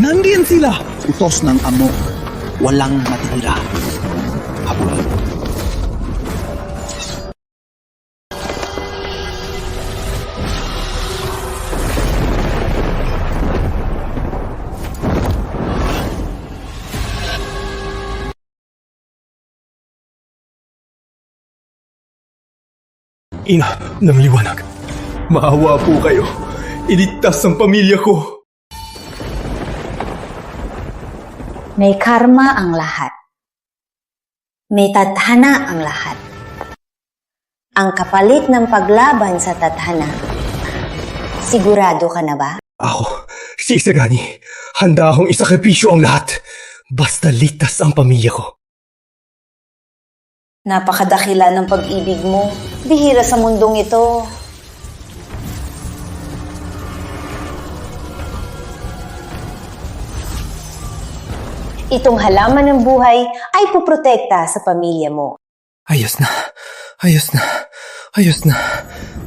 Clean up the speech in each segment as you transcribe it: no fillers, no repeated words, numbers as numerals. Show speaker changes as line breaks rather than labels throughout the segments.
Nandiyan sila!
Utos ng amok, walang matitira. Habulin.
Ina ng liwanag, maawa po kayo. Iligtas ang pamilya ko.
May karma ang lahat. May tadhana ang lahat. Ang kapalit ng paglaban sa tadhana. Sigurado ka na ba?
Ako, si Isagani, handa akong isakripisyo ang lahat. Basta ligtas ang pamilya ko.
Napakadakila ng pag-ibig mo. Bihira sa mundong ito. Itong halaman ng buhay ay puprotekta sa pamilya mo.
Ayos na.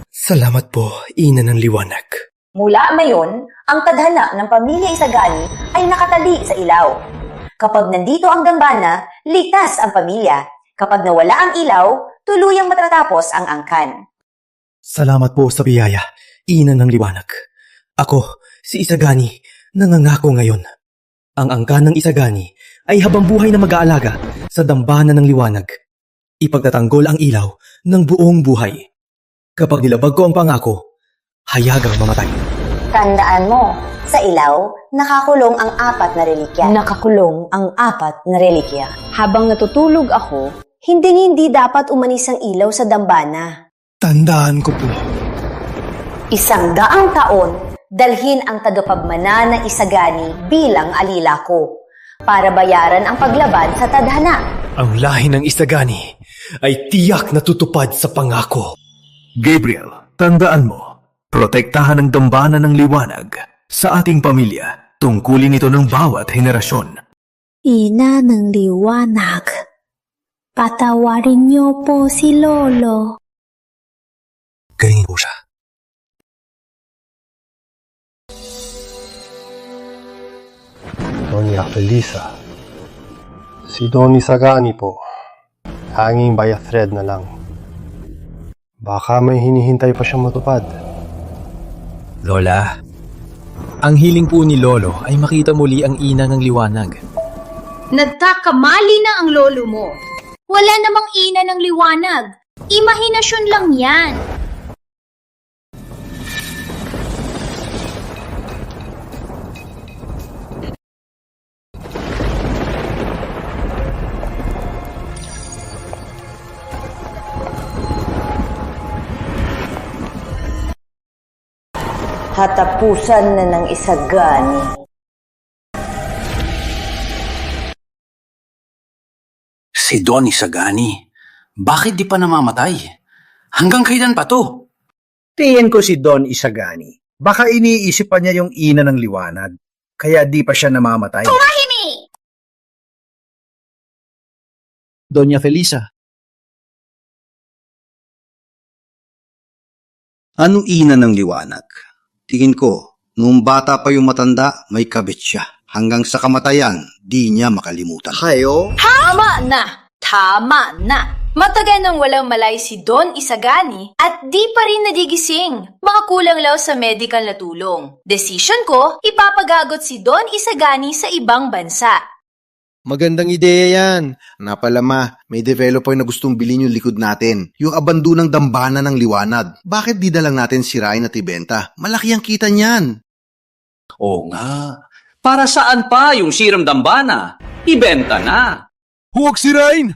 Salamat po, Ina ng Liwanag.
Mula ngayon, ang tadhana ng pamilya Isagani ay nakatali sa ilaw. Kapag nandito ang dambana, ligtas ang pamilya. Kapag nawala ang ilaw, tuluyang matatapos ang angkan.
Salamat po sa biyaya, Ina ng Liwanag. Ako, si Isagani, nangangako ngayon. Ang angkan ng Isagani ay habang buhay na mag-aalaga sa dambana ng liwanag. Ipagtatanggol ang ilaw ng buong buhay. Kapag nilabag ko ang pangako, hayagang mamatay.
Tandaan mo, sa ilaw, nakakulong ang 4 na relikya. Nakakulong ang 4 na relikya. Habang natutulog ako, hindi dapat umanis ang ilaw sa dambana.
Tandaan ko po.
100 taon, dalhin ang tagapagmana na Isagani bilang alila ko para bayaran ang paglaban sa tadhana.
Ang lahi ng Isagani ay tiyak na tutupad sa pangako.
Gabriel, tandaan mo, protektahan ang dambana ng liwanag sa ating pamilya. Tungkulin ito ng bawat henerasyon.
Ina ng liwanag, patawarin niyo po si Lolo.
Ganyan po siya.
Doña Felisa. Si Don Isagani po. Hanging by a thread na lang. Baka may hinihintay pa siyang matupad.
Lola, ang hiling po ni Lolo ay makita muli ang ina ng liwanag.
Nagkakamali na ang lolo mo. Wala namang ina ng liwanag. Imahinasyon lang yan.
Hatapusan na ng Isagani.
Si Don Isagani, bakit di pa namamatay? Hanggang kailan pa to?
Tingin ko si Don Isagani. Baka iniisip pa niya yung ina ng liwanag. Kaya di pa siya namamatay.
Tumahimik!
Doña Felisa.
Anong ina ng liwanag? Tingin ko, noong bata pa yung matanda, may kabit siya. Hanggang sa kamatayan, di niya makalimutan.
Kayo?
Tama na! Tama na! Matagal nang walang malay si Don Isagani at di pa rin nagigising. Mga kulang lang sa medical na tulong. Decision ko, ipapagagot si Don Isagani sa ibang bansa.
Magandang ideya yan. Napalama, may developer na gustong bilhin yung likod natin. Yung abandonang dambana ng liwanag. Bakit di na lang natin sirain at ibenta? Malaki ang kita niyan.
Oo nga. Para saan pa yung siram dambana? Ibenta na.
Huwag sirain!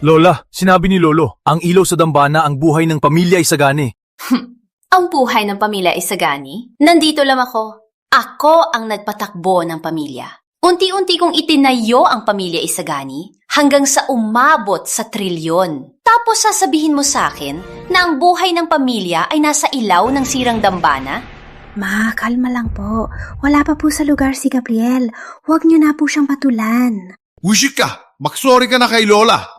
Lola, sinabi ni Lolo, ang ilaw sa dambana ang buhay ng pamilya Isagani.
Ang buhay ng pamilya Isagani? Nandito lang ako. Ako ang nagpatakbo ng pamilya. Unti-unti kong itinayo ang pamilya Isagani hanggang sa umabot sa 1 trilyon. Tapos sasabihin mo sa akin na ang buhay ng pamilya ay nasa ilaw ng sirang dambana?
Ma, kalma lang po. Wala pa po sa lugar si Gabriel. Huwag niyo na po siyang patulan.
Wisit ka! Magsorry ka na kay Lola!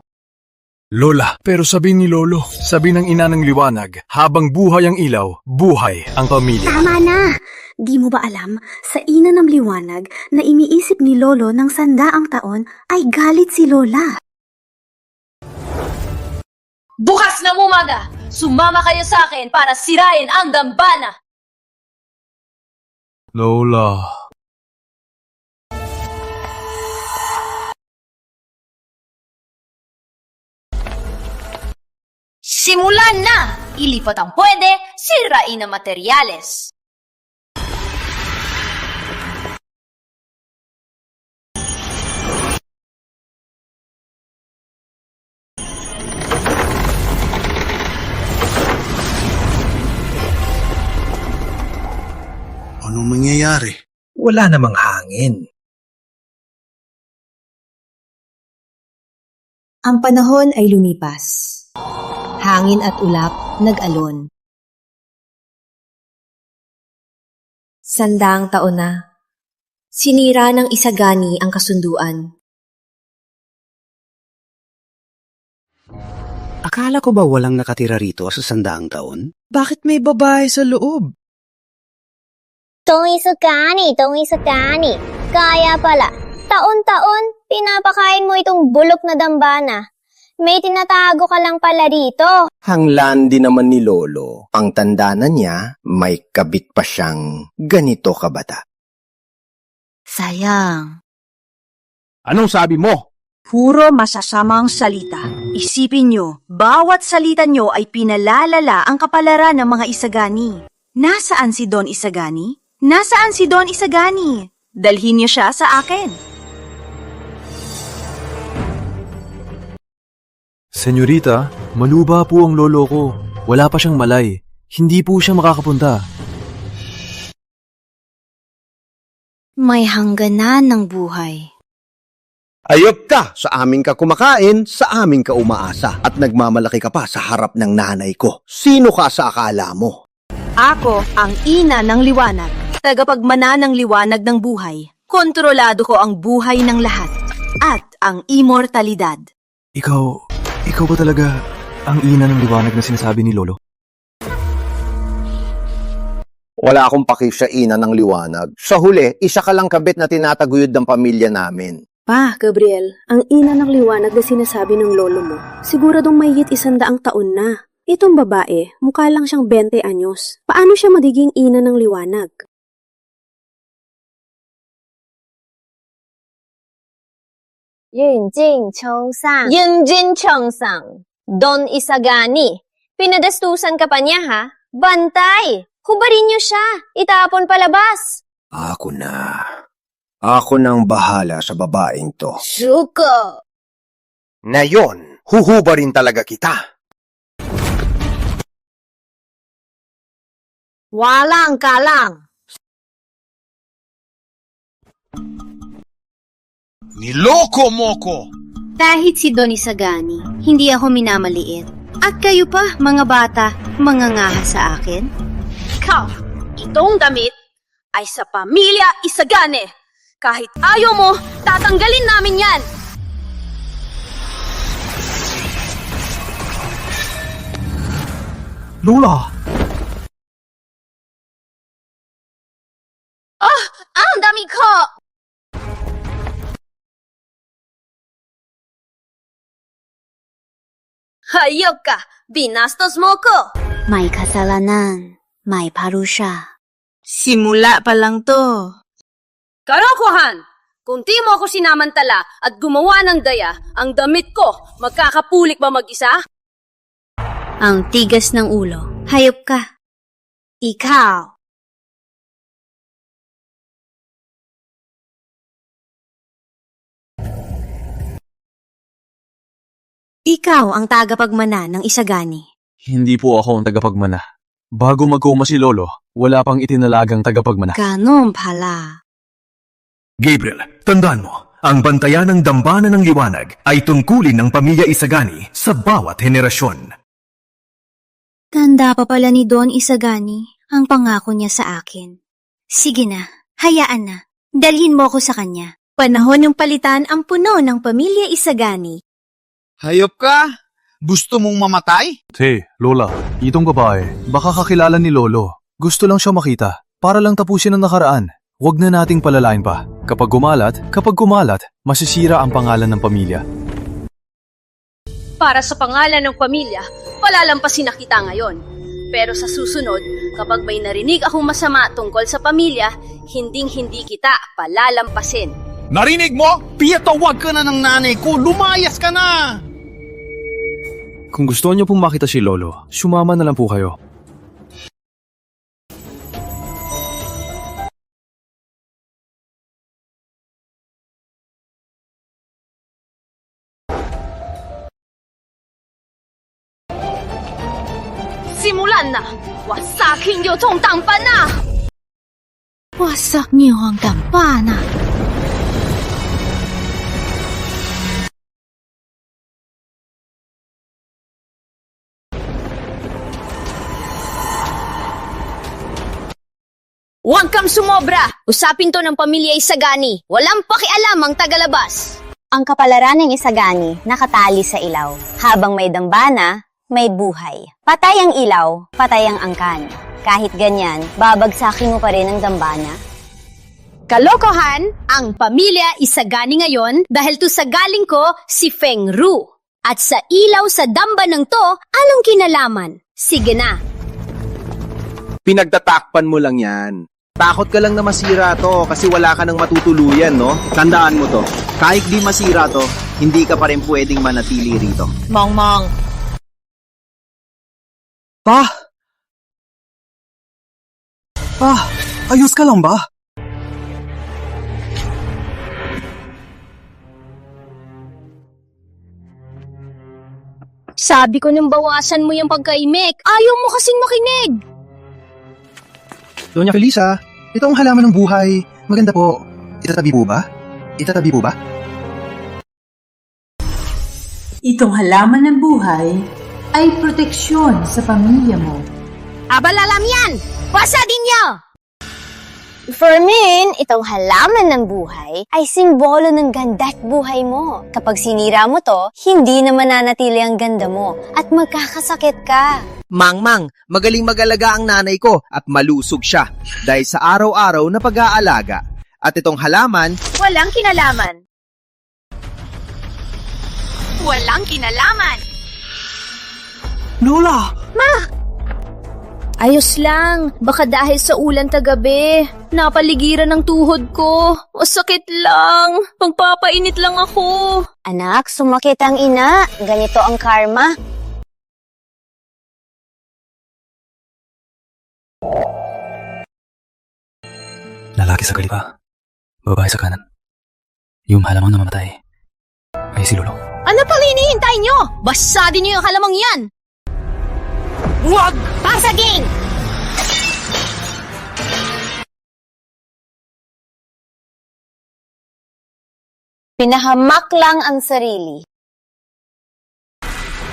Lola, pero sabi ni Lolo, sabi ng ina ng liwanag, habang buhay ang ilaw, buhay ang pamilya.
Tama na! Di mo ba alam, sa ina ng liwanag na iniisip ni Lolo ng 100 taon ay galit si Lola.
Bukas ng umaga, sumama kayo sa akin para sirain ang dambana!
Lola.
Simulan na! Ilipat ang pwede, sirain ang materyales.
Anong mangyayari?
Wala namang hangin.
Ang panahon ay lumipas. Hangin at ulap nag-alon. 100 taon na. Sinira ng Isagani ang kasunduan.
Akala ko ba walang nakatira rito sa 100 taon?
Bakit may babae sa loob?
Tong Isagani. Kaya pala, taon-taon, pinapakain mo itong bulok na dambana. May tinatago ka lang pala dito.
Hanglan din naman ni Lolo. Ang tanda na niya, may kabit pa siyang ganito kabata.
Sayang.
Anong sabi mo?
Puro masasamang salita. Isipin nyo, bawat salita nyo ay pinalalala ang kapalaran ng mga Isagani. Nasaan si Don Isagani? Nasaan si Don Isagani? Dalhin niyo siya sa akin.
Senyorita, maluba po ang lolo ko. Wala pa siyang malay. Hindi po siya makakapunta.
May hangganan ng buhay.
Ayop ka! Sa amin ka kumakain, sa amin ka umaasa. At nagmamalaki ka pa sa harap ng nanay ko. Sino ka sa akala mo?
Ako ang ina ng liwanag, tagapagmana ng liwanag ng buhay. Kontrolado ko ang buhay ng lahat at ang immortalidad.
Ikaw ba talaga ang ina ng liwanag na sinasabi ni Lolo?
Wala akong paki sa ina ng liwanag. Sa huli, isa ka lang kabit na tinataguyod ng pamilya namin.
Pa, Gabriel, ang ina ng liwanag na sinasabi ng lolo mo, siguradong mahigit 100 taon na. Itong babae, mukha lang siyang 20 anyos. Paano siya magiging ina ng liwanag?
Yunjin Cheongsang. Don Isagani. Pinadastusan ka pa niya, ha? Bantay! Hubarin niyo siya! Itapon palabas!
Ako na. Ako nang bahala sa babaeng to.
Shuko!
Ngayon, huhubarin talaga kita.
Walang kalang!
Niloko mo ko!
Kahit si Don Isagani, hindi ako minamaliit. At kayo pa, mga bata, mangangaha sa akin?
Ikaw, itong damit ay sa pamilya Isagani. Kahit ayaw mo, tatanggalin namin yan!
Lola!
Ang dami ko! Hayop ka! Binastos mo ko!
May kasalanan, may parusa.
Simula pa lang to. Karokohan! Kung di mo ako sinamantala at gumawa ng daya, ang damit ko, magkakapulik ba mag-isa?
Ang tigas ng ulo, hayop ka. Ikaw. Ikaw ang tagapagmana ng Isagani.
Hindi po ako ang tagapagmana. Bago magkoma si Lolo, wala pang itinalagang tagapagmana.
Ganon pala.
Gabriel, tandaan mo, ang bantayan ng dambana ng liwanag ay tungkulin ng pamilya Isagani sa bawat henerasyon.
Tanda pa pala ni Don Isagani ang pangako niya sa akin. Sige na, hayaan na. Dalhin mo ko sa kanya. Panahon ng palitan ang puno ng pamilya Isagani.
Hayop ka! Gusto mong mamatay?
Hey, Lola, itong babae, baka kakilala ni Lolo. Gusto lang siya makita, para lang tapusin ang nakaraan. Huwag na nating palalain pa. Kapag kumalat, masisira ang pangalan ng pamilya.
Para sa pangalan ng pamilya, palalampasin na kita ngayon. Pero sa susunod, kapag may narinig akong masama tungkol sa pamilya, hinding-hindi kita palalampasin.
Narinig mo? Piyatawag ka na ng nanay ko! Lumayas ka na!
Kung gusto niyo pong makita si Lolo, sumama na lang po kayo.
Simulan na! Wasakin niyo tong tampana!
Wasak niyo ang dampana.
Huwag kang sumobra! Usapin to ng pamilya Isagani. Walang pakialam ang tagalabas.
Ang kapalaran ng Isagani nakatali sa ilaw. Habang may dambana, may buhay. Patay ang ilaw, patay ang angkan. Kahit ganyan, babagsakin mo pa rin ang dambana.
Kalokohan ang pamilya Isagani ngayon dahil to sa galing ko si Feng Ru. At sa ilaw sa dambanang to, anong kinalaman? Sige na.
Pinagtatakpan mo lang yan. Takot ka lang na masira to kasi wala ka nang matutuluyan, no? Tandaan mo to. Kahit di masira to, hindi ka pa rin pwedeng manatili rito.
Mong.
Pa! Ayos ka lang ba?
Sabi ko nang bawasan mo yung pagkaimik. Ayaw mo kasing makinig.
Doña Felisa, ito ang halaman ng buhay. Maganda po. Itatabi po ba?
Itong halaman ng buhay ay proteksyon sa pamilya mo.
Abalalam yan! Pasadin niyo!
Fermin, itong halaman ng buhay ay simbolo ng ganda't buhay mo. Kapag sinira mo to, hindi na mananatili ang ganda mo at magkakasakit ka.
Mangmang, magaling mag-alaga ang nanay ko at malusog siya dahil sa araw-araw na pag-aalaga. At itong halaman,
Walang kinalaman. Walang kinalaman.
Lola!
Ayos lang. Baka dahil sa ulan kagabi, napaligiran ng tuhod ko. Masakit lang. Pagpapainit lang ako.
Anak, sumakit ang ina. Ganito ang karma.
Lalaki sa kaliwa, babae sa kanan. Yung halamang namamatay ay si Lolo.
Ano pang hinihintay nyo? Basadin nyo yung halamang yan! Huwag! Pasaging!
Pinahamak lang ang sarili.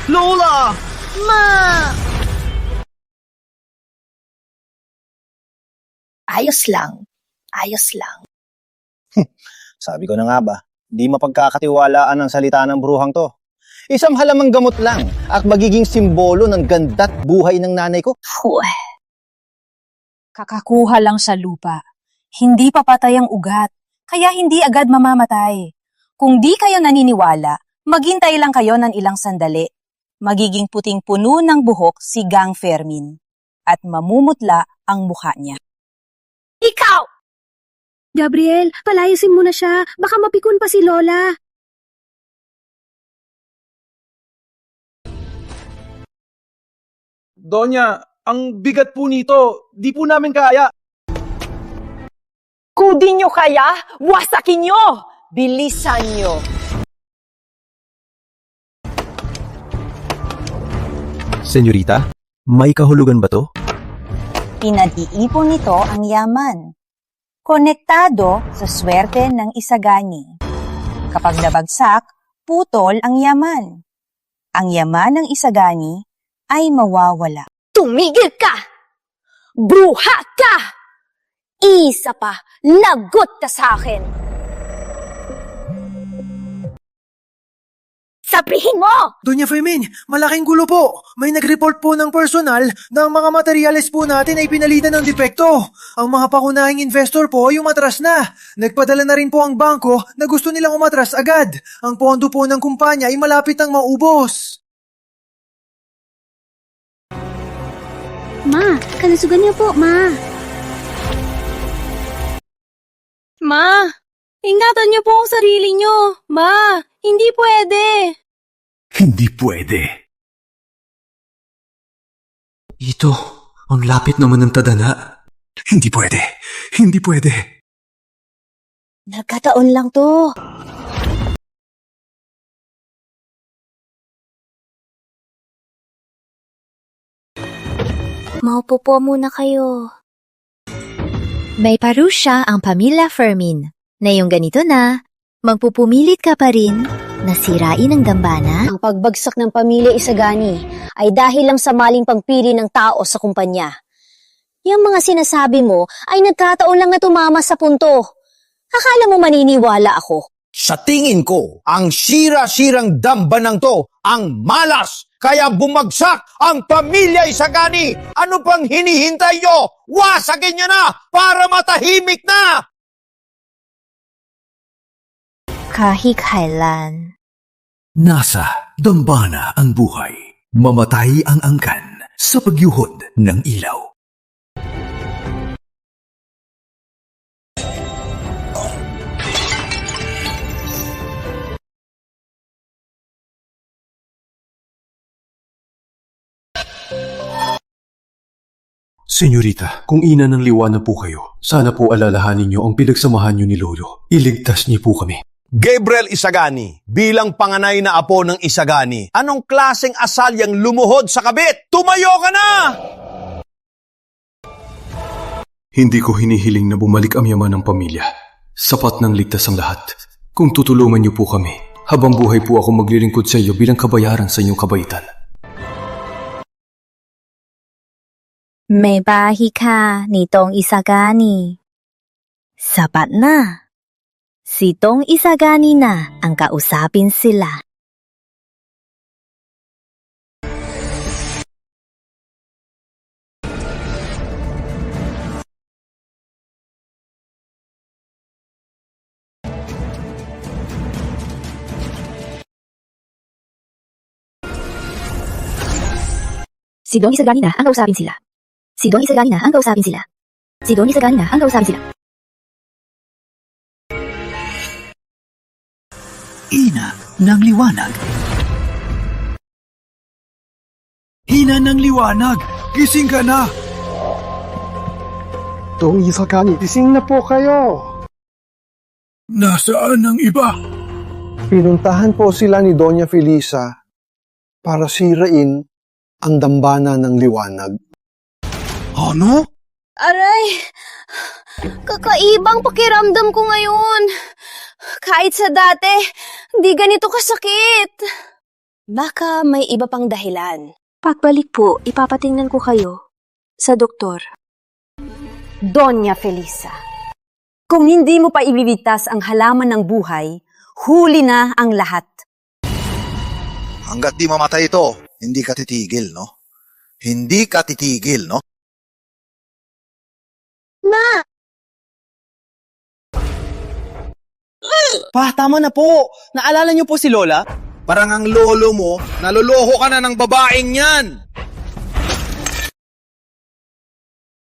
Lola!
Ma! Ayos lang. Ayos lang.
Sabi ko na nga ba, di mapagkakatiwalaan ang salita ng bruhang to. Isang halamang gamot lang at magiging simbolo ng ganda't buhay ng nanay ko.
Kakakuha lang sa lupa. Hindi papatay ang ugat, kaya hindi agad mamamatay. Kung di kayo naniniwala, maghintay lang kayo ng ilang sandali. Magiging puting-puno ng buhok si Gang Fermin at mamumutla ang mukha niya.
Ikaw!
Gabriel, palayasin mo na siya. Baka mapikon pa si Lola.
Donya, ang bigat po nito. Di po namin kaya.
Kung di nyo kaya, wasakin nyo! Bilisan nyo!
Senyorita, may kahulugan ba to?
Pinag-iipon nito ang yaman. Konektado sa swerte ng Isagani. Kapag nabagsak, putol ang yaman. Ang yaman ng Isagani ay mawawala.
Tumigil ka! Bruha ka! Isa pa, lagot ka sa akin! Sabihin mo!
Doña Fermin, malaking gulo po. May nag-report po ng personal na ang mga materyales po natin ay pinalitan ng depekto. Ang mga pakunahing investor po ay umatras na. Nagpadala na rin po ang bangko na gusto nilang umatras agad. Ang pondo po ng kumpanya ay malapit ang maubos.
Ma, kalusugan niyo po, Ma.
Ma, ingatan niyo po ang sarili niyo. Ma, hindi pwede.
Hindi pwede.
Ito, ang lapit naman ng tadhana.
Hindi pwede. Hindi pwede.
Nagkataon lang to.
Maupo po muna kayo. May parusya ang pamilya Fermin na yung ganito na, magpupumilit ka pa rin na sirain ang dambana.
Ang pagbagsak ng pamilya Isagani ay dahil lang sa maling pagpili ng tao sa kumpanya. Yung mga sinasabi mo ay nagkataon lang na tumama sa punto. Akala mo maniniwala ako?
Sa tingin ko, ang sira-sirang dambanang to ang malas, kaya bumagsak ang pamilya Isagani. Ano pang hinihintay nyo? Wasagin nyo na para matahimik na!
Kahit kailan.
Nasa dambana ang buhay. Mamatay ang angkan sa pagyuhod ng ilaw.
Senyorita, kung ina ng liwanag po kayo, sana po alalahanin niyo ang pinagsamahan niyo ni Lolo. Iligtas niyo po kami.
Gabriel Isagani, bilang panganay na apo ng Isagani, anong klaseng asal yang lumuhod sa kabit? Tumayo ka na!
Hindi ko hinihiling na bumalik ang yaman ng pamilya. Sapat ng ligtas ang lahat. Kung tutulungan niyo po kami, habang buhay po ako maglilingkod sa iyo bilang kabayaran sa inyong kabaitan.
May bahi ka nitong Isagani. Sapat na. Si Tong Isagani na ang kausapin sila. Si Don Isagani na ang kausapin sila. Si Don Isagani na ang kausapin sila. Si Don Isagani na ang kausapin sila.
Ina ng liwanag. Ina ng liwanag, gising ka na!
Dong Isagani, gising na po kayo.
Nasaan ang iba?
Pinuntahan po sila ni Doña Felisa para sirain ang dambana ng liwanag.
Ano?
Aray! Kakaibang pakiramdam ko ngayon. Kahit sa dati, hindi ganito kasakit.
Baka may iba pang dahilan.
Pagbalik po, ipapatingnan ko kayo sa doktor.
Doña Felisa, kung hindi mo pa ibibigtas ang halaman ng buhay, huli na ang lahat.
Hanggat di mamatay ito, hindi ka titigil, no? Hindi ka titigil, no?
Ma!
Pa, tama na po. Naalala niyo po si Lola? Parang ang lolo mo, naloloko ka na ng babaeng yan.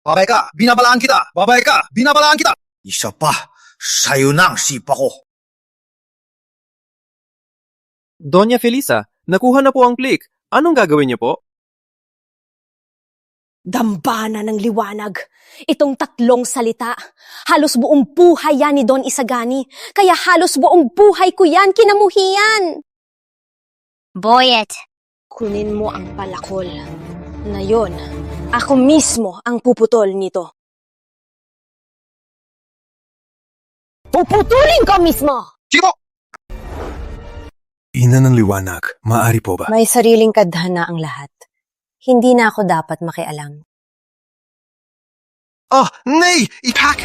Babay ka, binabalaan kita. Babay ka, binabalaan kita. Isa pa, sayo na ang sipa ko.
Doña Felisa, nakuha na po ang click. Anong gagawin niyo po?
Dambana ng liwanag. Itong tatlong salita. Halos buong buhay yan ni Don Isagani. Kaya halos buong buhay ko yan kinamuhian.
Boyet.
Kunin mo ang palakol. Na yon, ako mismo ang puputol nito. Puputulin ko mismo!
Sige po!
Ina ng liwanag, maaari po ba?
May sariling kadhana ang lahat. Hindi na ako dapat makialam.
Nej! Itak!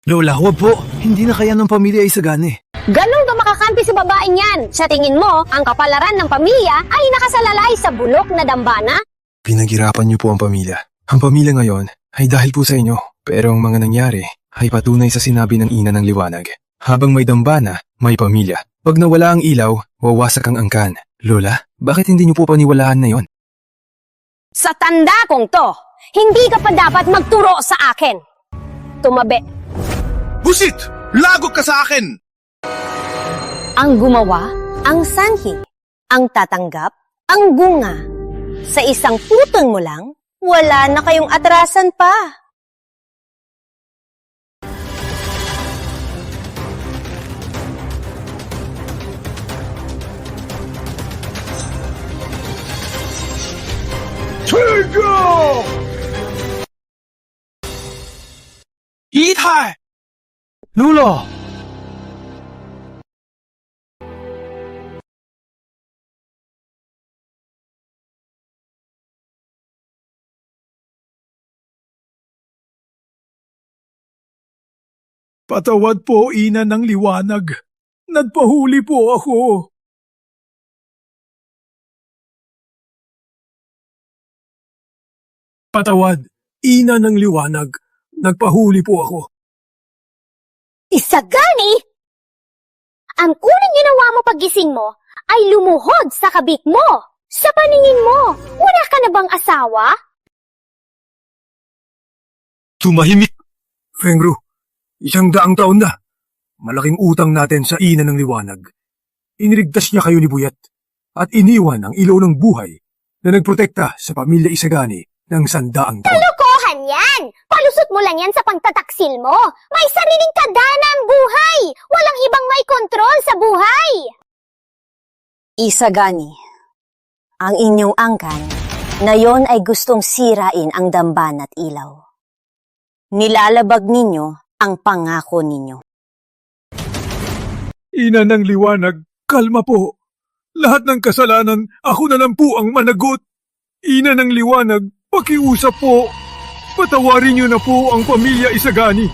Lola, huwag po. Hindi na kaya ng pamilya Isagani.
Ganun ka makakampi sa babaeng yan. Sa tingin mo, ang kapalaran ng pamilya ay nakasalalay sa bulok na dambana?
Pinaghirapan niyo po ang pamilya. Ang pamilya ngayon ay dahil po sa inyo. Pero ang mga nangyari ay patunay sa sinabi ng ina ng liwanag. Habang may dambana, may pamilya. Pag nawala ang ilaw, wawasak ang angkan. Lola, bakit hindi niyo po paniwalaan na yon?
Sa tanda kong to, hindi ka pa dapat magturo sa akin. Tumabi.
Busit! Lagok ka sa akin!
Ang gumawa, ang sanhi, ang tatanggap, ang bunga. Sa isang putol mo lang, wala na kayong atrasan pa.
Itai! Lolo!
Patawad po, ina ng liwanag. Nagpahuli po ako. Patawad, ina ng liwanag. Nagpahuli po ako.
Isagani! Ang unang ginawa mo paggising mo ay lumuhod sa kabik mo. Sa paningin mo, wala ka na bang asawa?
Tumahimik! Fengru, 100 taon na. Malaking utang natin sa ina ng liwanag. Iniligtas niya kayo ni Buyat at iniwan ang ilaw ng buhay na nagprotekta sa pamilya Isagani ng 100 taon.
Kalokohan yan! Palusot mo lang yan sa pagtataksil mo. May sariling kadana ang buhay. Walang ibang may kontrol sa buhay.
Isagani, ang inyong angkan na yon ay gustong sirain ang damban at ilaw. Nilalabag ninyo ang pangako ninyo.
Ina ng liwanag, kalma po. Lahat ng kasalanan, ako na lang po ang managot. Ina ng liwanag, pakiusap po. Patawarin niyo na po ang pamilya Isagani.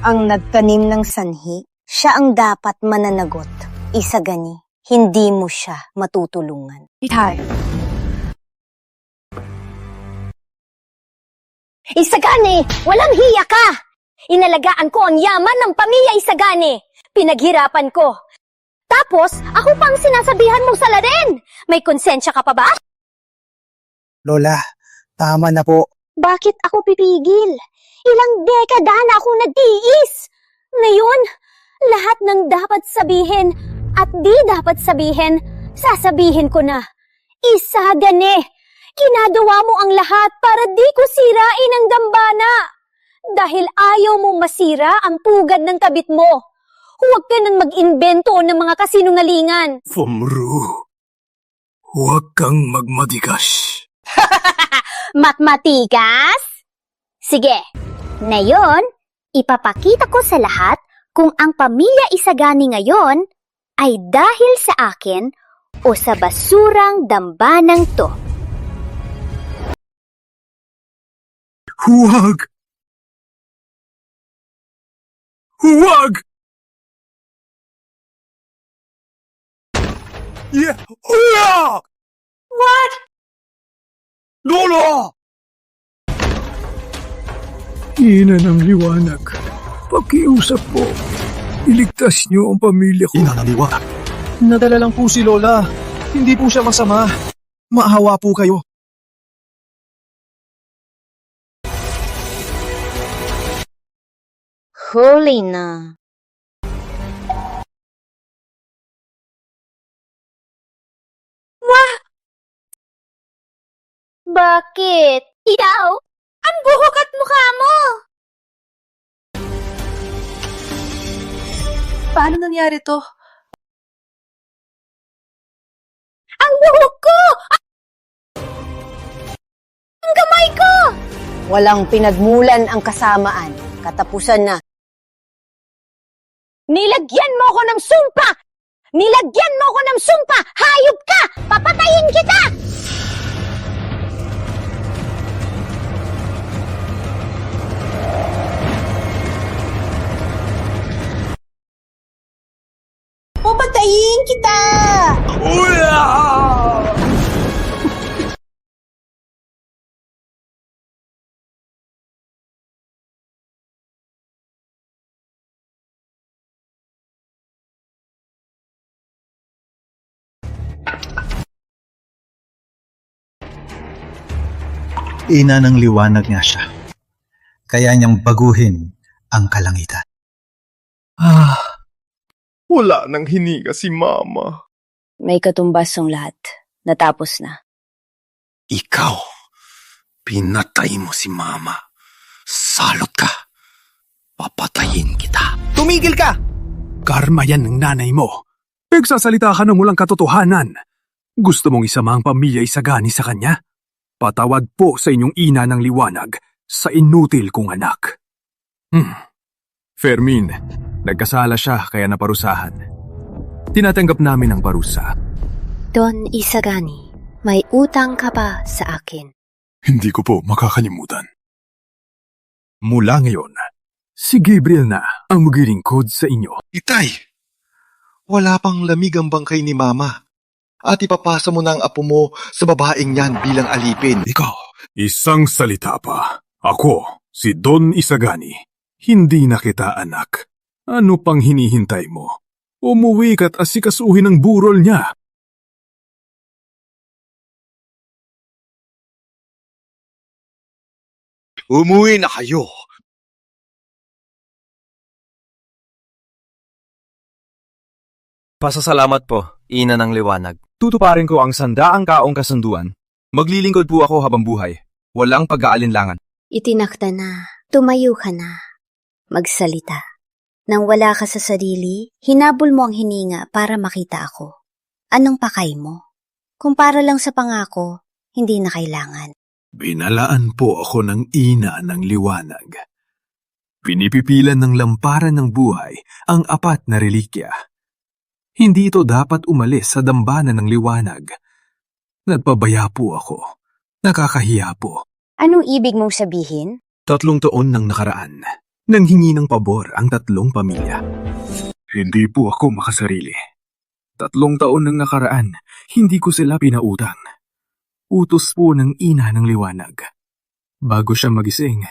Ang nagtanim ng sanhi, siya ang dapat mananagot. Isagani, hindi mo siya matutulungan.
Isagani, walang hiya ka! Inalagaan ko ang yaman ng pamilya Isagani. Pinaghirapan ko. Tapos, ako pang sinasabihan mong salarin. May konsensya ka pa ba?
Lola, tama na po.
Bakit ako pipigil? Ilang dekada na akong nagtiis. Ngayon, lahat ng dapat sabihin at di dapat sabihin, sasabihin ko na. Isagani, ginagawa mo ang lahat para di ko sirain ang dambana. Dahil ayaw mong masira ang pugad ng kabit mo. Huwag ka nang mag-imbento ng mga kasinungalingan.
Fumru, huwag kang magmatigas.
Matmatigas? Sige, ngayon, ipapakita ko sa lahat kung ang pamilya Isagani ngayon ay dahil sa akin o sa basurang dambanang to.
Huwag! Huwag! Yeah! Huwag!
What?
Lolo! Ina ng liwanag, pakiusap po. Iligtas niyo ang pamilya ko.
Ina ng liwanag. Nadala lang po si Lola. Hindi po siya masama. Maawa po kayo.
Huli na.
Wah! Bakit? Ikaw? Ang buhok at mukha mo!
Paano nangyari to?
Ang buhok ko! Ang kamay ko!
Walang pinagmulan ang kasamaan. Katapusan na.
Nilagyan mo ko ng sumpa! Nilagyan mo ko ng sumpa! Hayop ka! Papatayin kita!
Papatayin kita!
Ina ng liwanag nga siya. Kaya niyang baguhin ang kalangitan.
Wala nang hininga si Mama.
May katumbas ang lahat. Natapos na.
Ikaw, pinatay mo si Mama. Salot ka. Papatayin kita.
Tumigil ka! Karma yan ng nanay mo. Nagsasalita ka ng walang katotohanan. Gusto mong isama ang pamilya Isagani sa kanya? Patawad po sa inyong ina ng liwanag sa inutil kong anak. Fermin, nagkasala siya kaya naparusahan. Tinatanggap namin ang parusa.
Don Isagani, may utang ka ba sa akin?
Hindi ko po makakalimutan. Mula ngayon, si Gabriel na ang maglilingkod sa inyo.
Itay, wala pang lamig ang bangkay ni Mama. At ipapasa mo na ang apo mo sa babaeng yan bilang alipin.
Ikaw, isang salita pa. Ako, si Don Isagani. Hindi na kita anak. Ano pang hinihintay mo? Umuwi ka't asikasuhin ang burol niya.
Umuwi na kayo.
Pasasalamat po, ina ng liwanag. Tutuparin ko ang 100 kaong kasunduan. Maglilingkod po ako habang buhay. Walang pag-aalinlangan.
Itinakda na. Tumayo ka na. Magsalita. Nang wala ka sa sarili, hinabol mo ang hininga para makita ako. Anong pakay mo? Kung para lang sa pangako, hindi na kailangan.
Binalaan po ako ng ina ng liwanag. Pinipipilan ng lamparan ng buhay ang 4 na relikya. Hindi ito dapat umalis sa dambana ng liwanag. Nagpabaya po ako. Nakakahiya po.
Anong ibig mong sabihin?
3 taon nang nakaraan, nang hingi ng pabor ang 3 pamilya. Hindi po ako makasarili. 3 taon nang nakaraan, hindi ko sila pinautang. Utos po ng ina ng liwanag. Bago siya magising,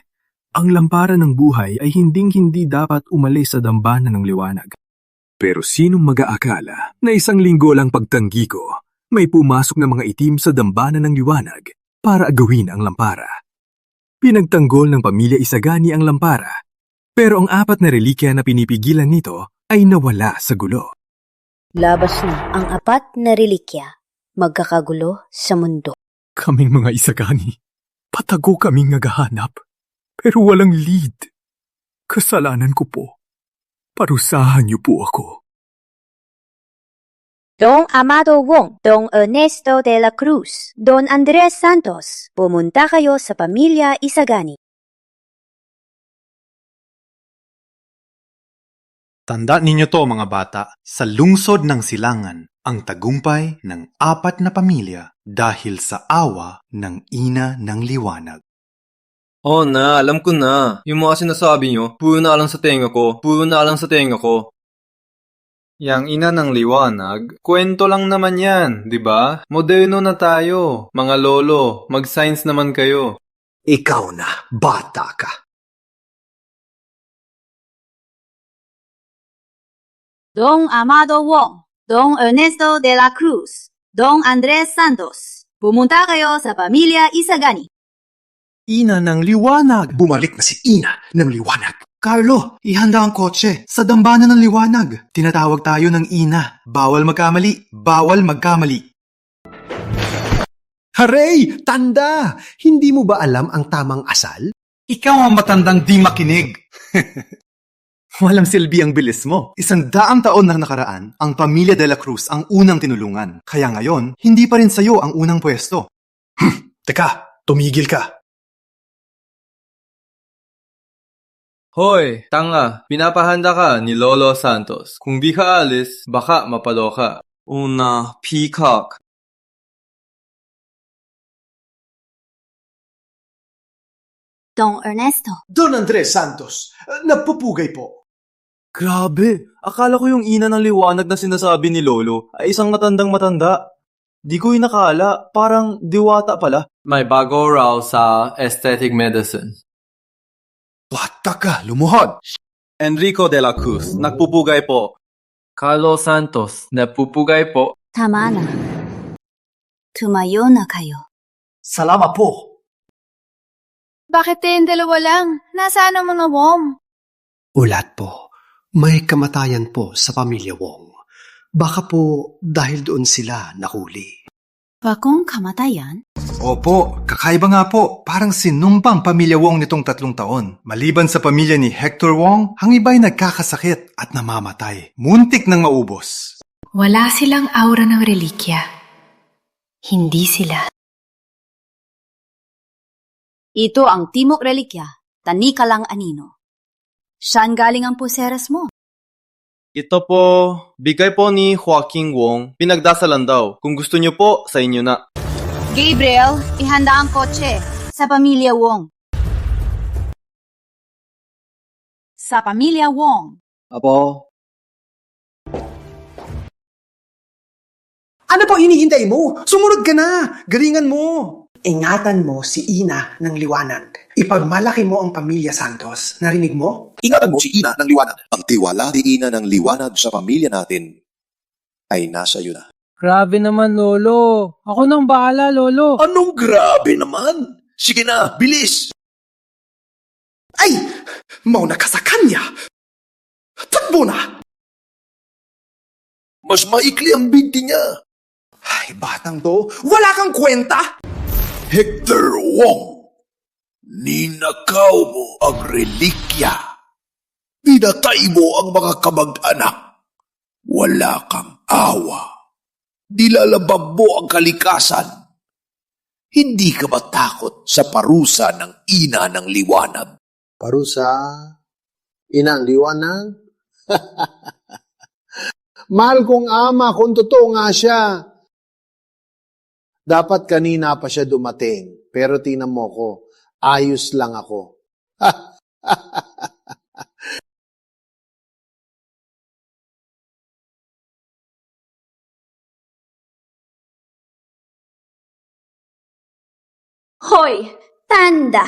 ang lamparan ng buhay ay hinding-hindi dapat umalis sa dambana ng liwanag. Pero sinong mag-aakala na 1 linggo lang pagtanggi ko, may pumasok na mga itim sa dambana ng liwanag para agawin ang lampara. Pinagtanggol ng pamilya Isagani ang lampara, pero ang 4 na relikya na pinipigilan nito ay nawala sa gulo.
Labas na ang 4 na relikya. Magkakagulo sa mundo.
Kaming mga Isagani, patago kaming naghahanap, pero walang lead. Kasalanan ko po. Parusahan niyo po ako.
Don Amado Wong, Don Ernesto de la Cruz, Don Andres Santos, pumunta kayo sa pamilya Isagani.
Tandaan ninyo to mga bata, sa lungsod ng Silangan, ang tagumpay ng 4 na pamilya dahil sa awa ng ina ng liwanag.
Oo na, alam ko na. Yung mga sinasabi nyo, puro na lang sa tenga ko. Puro na lang sa tenga ko. Yang ina ng liwanag, kwento lang naman yan, di ba? Moderno na tayo. Mga lolo, mag-science naman kayo.
Ikaw na, bata ka.
Don Amado Wong, Don Ernesto de la Cruz, Don Andres Santos, pumunta kayo sa pamilya Isagani.
Ina ng liwanag. Bumalik na si Ina ng liwanag. Carlo, ihanda ang kotse sa dambana ng liwanag. Tinatawag tayo ng ina. Bawal magkamali. Bawal magkamali.
Haray! Tanda! Hindi mo ba alam ang tamang asal?
Ikaw ang matandang di makinig. Walang silbi ang bilis mo. 100 taon na nakaraan, ang pamilya de la Cruz ang unang tinulungan. Kaya ngayon, hindi pa rin sa'yo ang unang pwesto.
Teka, tumigil ka.
Hoy, tanga, pinapahanda ka ni Lolo Santos. Kung di ka alis, baka mapalo ka. Una, peacock.
Don Ernesto.
Don Andres Santos, nagpupugay po.
Grabe, akala ko yung ina ng liwanag na sinasabi ni Lolo ay isang matandang matanda. Di ko inakala, parang diwata pala.
May bago raw sa aesthetic medicine.
Bata ka, lumuhod!
Enrico de la Cruz, nagpupugay po. Carlos Santos, nagpupugay po.
Tama na. Tumayo na kayo.
Salamat po.
Bakit dalawa lang? Nasaan ang mga Wong?
Ulat po. May kamatayan po sa pamilya Wong. Baka po dahil doon sila nahuli.
Bakong kamatayan?
Opo, kakaiba nga po. Parang sinumpang pamilya Wong nitong 3 taon. Maliban sa pamilya ni Hector Wong, ang iba'y nagkakasakit at namamatay. Muntik nang maubos.
Wala silang aura ng relikya. Hindi sila.
Ito ang Timok Relikya, tanika lang anino. Saan galing ang puseras mo?
Ito po, bigay po ni Joaquin Wong. Pinagdasalan daw. Kung gusto niyo po, sa inyo na.
Gabriel, ihanda ang kotse sa pamilya Wong. Sa pamilya Wong.
Apo.
Ano pa hinihintay mo? Sumunod ka na! Galingan mo! Ingatan mo si Ina ng Liwanag. Ipagmalaki mo ang pamilya Santos. Narinig mo?
Ingatan mo si Ina ng Liwanag. Ang tiwala ni Ina ng Liwanag sa pamilya natin ay nasa iyo na.
Grabe naman, Lolo. Ako nang bahala, Lolo.
Anong grabe naman? Sige na, bilis!
Ay! Mauna ka sa kanya! Takbo na!
Mas maikli ang binti niya.
Ay, batang to, wala kang kwenta!
Hector Wong, ninakaw mo ang relikya. Pinatay mo ang mga kamag-anak. Wala kang awa. Nilalabag mo ang kalikasan. Hindi ka ba takot sa parusa ng Ina ng Liwanag?
Parusa? Ina ng Liwanag? Mahal kong ama, kung totoo nga siya. Dapat kanina pa siya dumating, pero tingnan mo ko, ayos lang ako.
Hoy, tanda!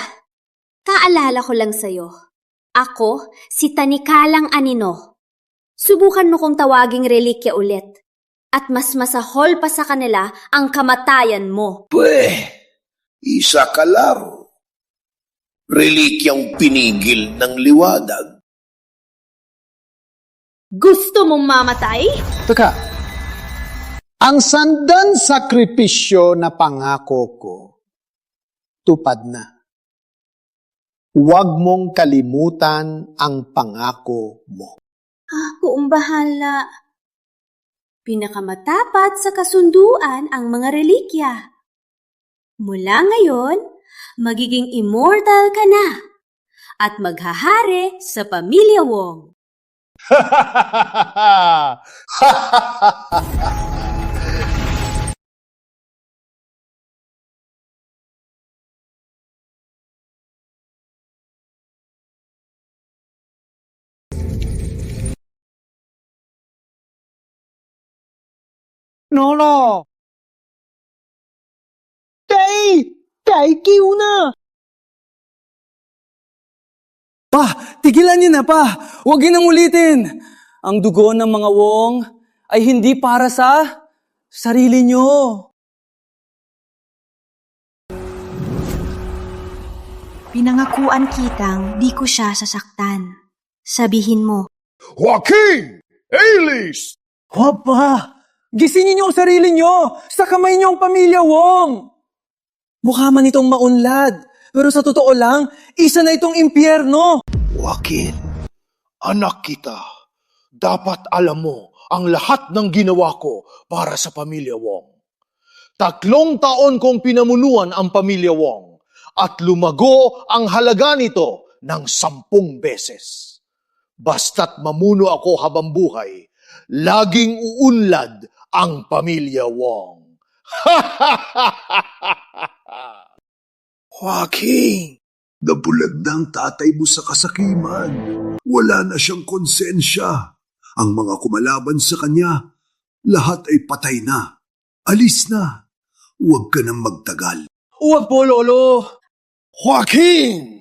Kaalala ko lang sa'yo. Ako, si Tanikalang Anino. Subukan mo kong tawaging relikya ulit. At mas masahol pa sa kanila ang kamatayan mo.
Isa ka lang. Relikyang pinigil ng liwanag.
Gusto mong mamatay?
Teka, ang sandan sakripisyo na pangako ko, tupad na. Huwag mong kalimutan ang pangako mo.
Ako ang bahala. Pinakamatapat sa kasunduan ang mga relikya. Mula ngayon, magiging immortal ka na at maghahari sa pamilya Wong.
Nolo! Tay kiw na!
Pa, tigilan niyo na pa! Huwag yun nang ulitin! Ang dugo ng mga Wong ay hindi para sa sarili niyo.
Pinangakuan kitang di ko siya sasaktan. Sabihin mo.
Joaquin! Alice!
Papa! Gisingin niyo ang sarili niyo! Sa kamay niyo ang pamilya Wong! Mukha man itong maunlad, pero sa totoo lang, isa na itong impyerno!
Joaquin, anak kita. Dapat alam mo ang lahat ng ginawa ko para sa pamilya Wong. 3 taon kong pinamunuan ang pamilya Wong at lumago ang halaga nito ng 10 beses. Basta't mamuno ako habang buhay, laging uunlad ang pamilya Wong. Joaquin, nabulag na ang tatay mo sa kasakiman.
Wala na siyang konsensya. Ang mga kumalaban sa kanya, lahat ay patay na. Alis na. Huwag ka nang magtagal.
Huwag po, Lolo!
Joaquin!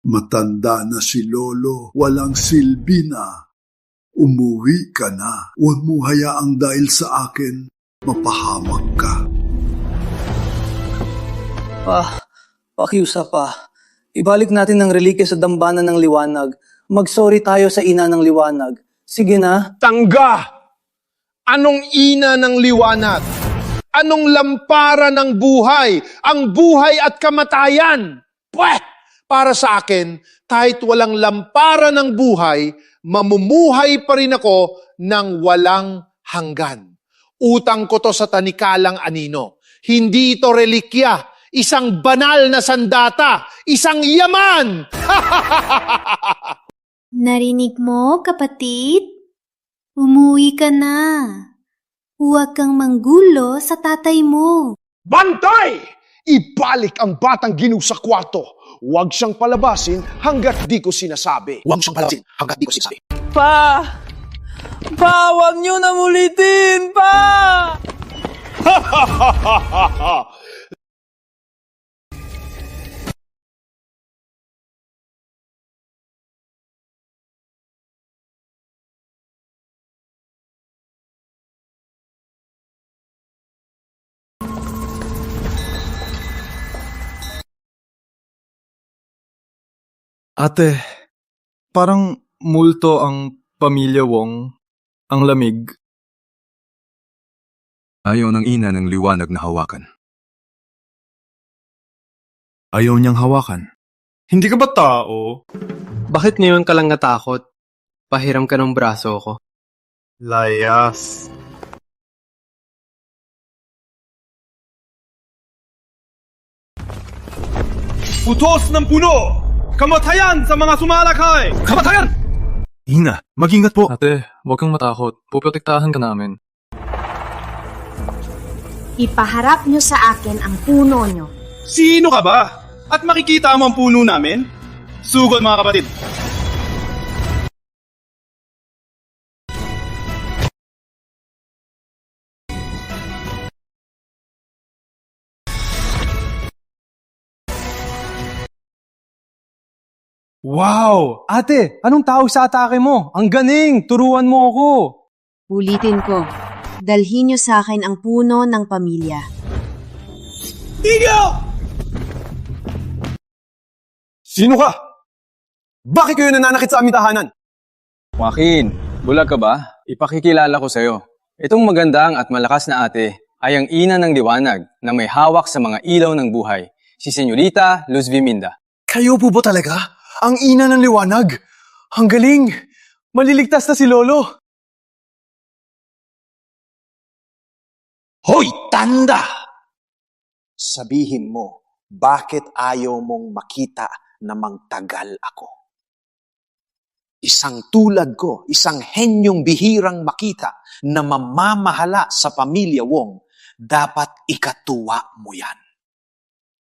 Matanda na si Lolo. Walang silbi na. Umuwi ka na. Huwag mo hayaang dahil sa akin, mapahamak ka.
Pakiusap pa. Ibalik natin ang relikya sa dambana ng liwanag. Magsorry tayo sa ina ng liwanag. Sige na.
Tangga! Anong ina ng liwanag? Anong lampara ng buhay? Ang buhay at kamatayan! Pweh! Para sa akin, kahit walang lampara ng buhay, mamumuhay pa rin ako ng walang hanggan. Utang ko to sa tanikalang anino. Hindi ito relikya. Isang banal na sandata. Isang yaman!
Narinig mo, kapatid? Umuwi ka na. Huwag kang manggulo sa tatay mo.
Bantay! Ibalik ang batang Ginu sa kwarto. Huwag siyang palabasin hanggat di ko sinasabi. Huwag siyang palabasin hanggat di ko sinasabi.
Pa! Pa, huwag niyo na ulitin! Pa!
Ate, parang multo ang pamilya Wong. Ang lamig.
Ayaw ng ina ng liwanag na hawakan.
Ayaw niyang hawakan.
Hindi ka ba tao? Bakit ngayon ka lang natakot? Pahiram ka ng braso ko.
Layas.
Putos ng puno! Kamatayan sa mga sumalakay!
Kamatayan! Ina, mag-ingat po. Ate, huwag kang matakot. Puprotektahan ka namin.
Ipaharap nyo sa akin ang puno nyo.
Sino ka ba? At makikita mo ang puno namin? Sugod mga kapatid!
Wow! Ate, anong tawag sa atake mo? Ang galing! Turuan mo ako!
Ulitin ko, dalhin nyo sa akin ang puno ng pamilya.
Inyo!
Sino ka? Bakit kayo nananakit sa aming tahanan?
Joaquin, bulag ka ba? Ipakikilala ko sa'yo. Itong magandang at malakas na ate ay ang ina ng liwanag na may hawak sa mga ilaw ng buhay, si Senyorita Luz Viminda.
Kayo po ba talaga? Ang ina ng liwanag! Ang galing! Maliligtas na si Lolo!
Hoy, tanda! Sabihin mo, bakit ayaw mong makita na magtagal ako? Isang tulad ko, isang henyong bihirang makita na mamamahala sa pamilya Wong, dapat ikatuwa mo yan.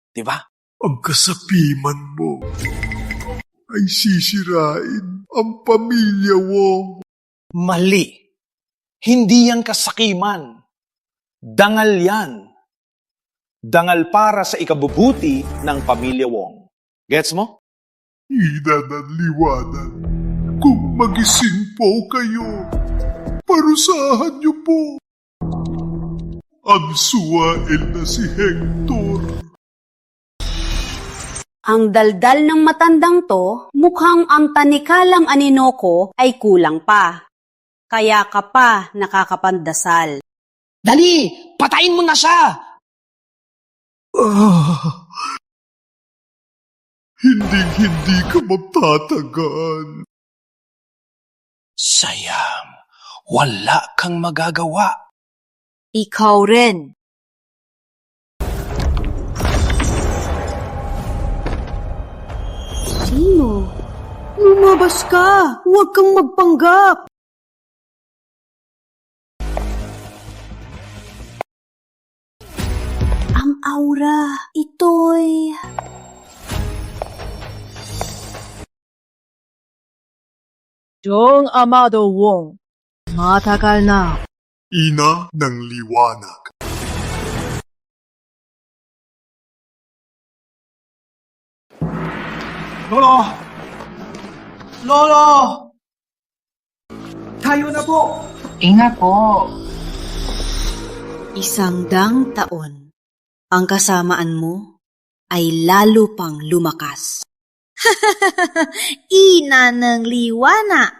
Diba?
Ang kasapiman mo ay sisirain ang pamilya Wong.
Mali. Hindi yan kasakiman. Dangal yan. Dangal para sa ikabubuti ng pamilya Wong. Gets mo?
Ina ng liwanag, kung magising po kayo, parusahan niyo po ang suwael na si Hector.
Ang daldal ng matandang to, mukhang ang tanikalang anino ko ay kulang pa. Kaya ka pa nakakapandasal.
Dali! Patayin mo na siya!
Hindi ka magtatagal.
Sayang, wala kang magagawa.
Ikaw rin.
Sino? Lumabas ka! Huwag kang magpanggap! Ang aura, ito'y...
Jong Amado Wong, matagal na.
Ina ng liwanag.
Lolo! Lolo! Tayo na po!
Ingat po. 100 taon, ang kasamaan mo ay lalo pang lumakas.
Ina ng liwanag.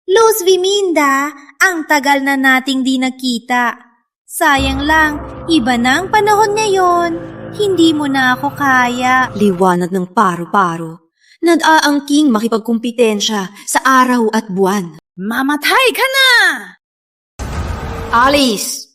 Luz Viminda, ang tagal na nating di nakita. Sayang lang, iba na ang panahon ngayon. Hindi mo na ako kaya.
Liwanag ng paro-paro. Nag-aangking makipagkumpitensya sa araw at buwan.
Mamatay ka na!
Alice!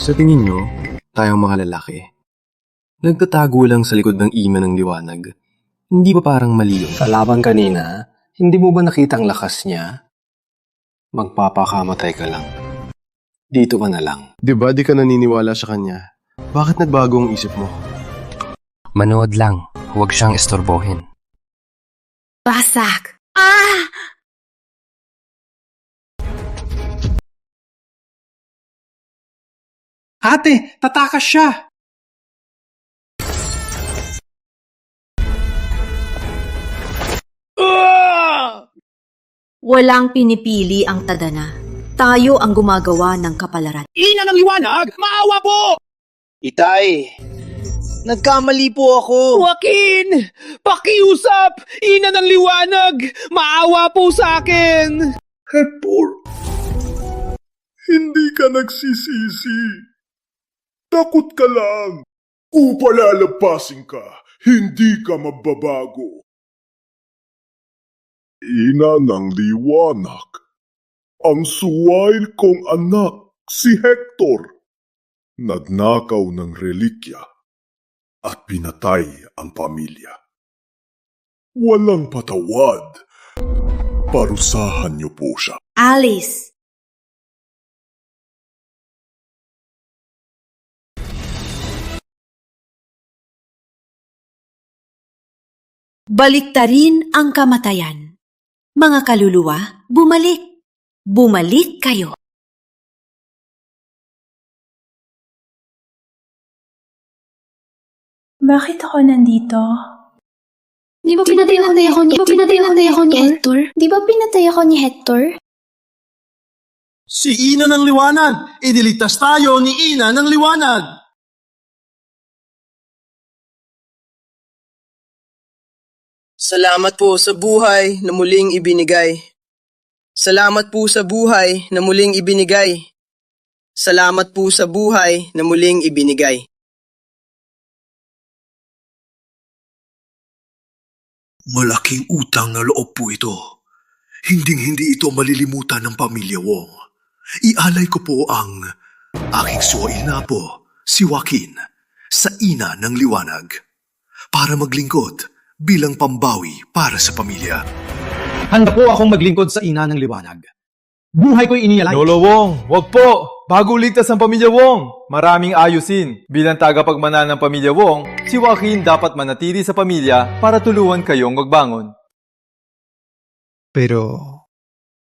Sa tingin nyo, tayong mga lalaki, nagtatago lang sa likod ng ina ng liwanag. Hindi ba parang mali yun?
Sa laban kanina, hindi mo ba nakita ang lakas niya?
Magpapakamatay ka lang. Dito ka na lang. Di ba di ka naniniwala sa kanya? Bakit nagbago ang isip mo?
Manood lang, huwag siyang istorbohin.
Basak! Ah!
Ate, tatakas siya!
Walang pinipili ang tadhana. Tayo ang gumagawa ng kapalaran.
Ina ng liwanag! Maawa po! Itay, nagkamali po ako.
Joaquin! Pakiusap! Ina ng liwanag! Maawa po sa akin!
Hector, hindi ka nagsisisi. Takot ka lang. Kung palalapasin ka, hindi ka mababago. Ina ng liwanag, ang suwail kong anak, si Hector, nagnakaw ng relikya at pinatay ang pamilya. Walang patawad. Parusahan niyo po siya.
Alice!
Baliktarin ang kamatayan. Mga kaluluwa, bumalik. Bumalik kayo.
Bakit ako nandito?
Di ba pinatay ako ni Hector? Di ba pinatay ako ni Hector?
Si Ina ng liwanag! Iniligtas tayo ni Ina ng liwanag!
Salamat po sa buhay na muling ibinigay. Salamat po sa buhay na muling ibinigay. Salamat po sa buhay na muling ibinigay.
Malaking utang na loob po ito. Hinding-hindi ito malilimutan ng pamilya Wong. Ialay ko po ang aking suwaina po, si Joaquin, sa Ina ng liwanag, para maglingkod bilang pambawi para sa pamilya.
Handa po akong maglingkod sa ina ng liwanag. Buhay ko'y inialay.
Lolo Wong, wag po! Bago ligtas ang pamilya Wong, maraming ayusin. Bilang tagapagmana ng pamilya Wong, si Joaquin dapat manatili sa pamilya para tulungan kayong magbangon.
Pero...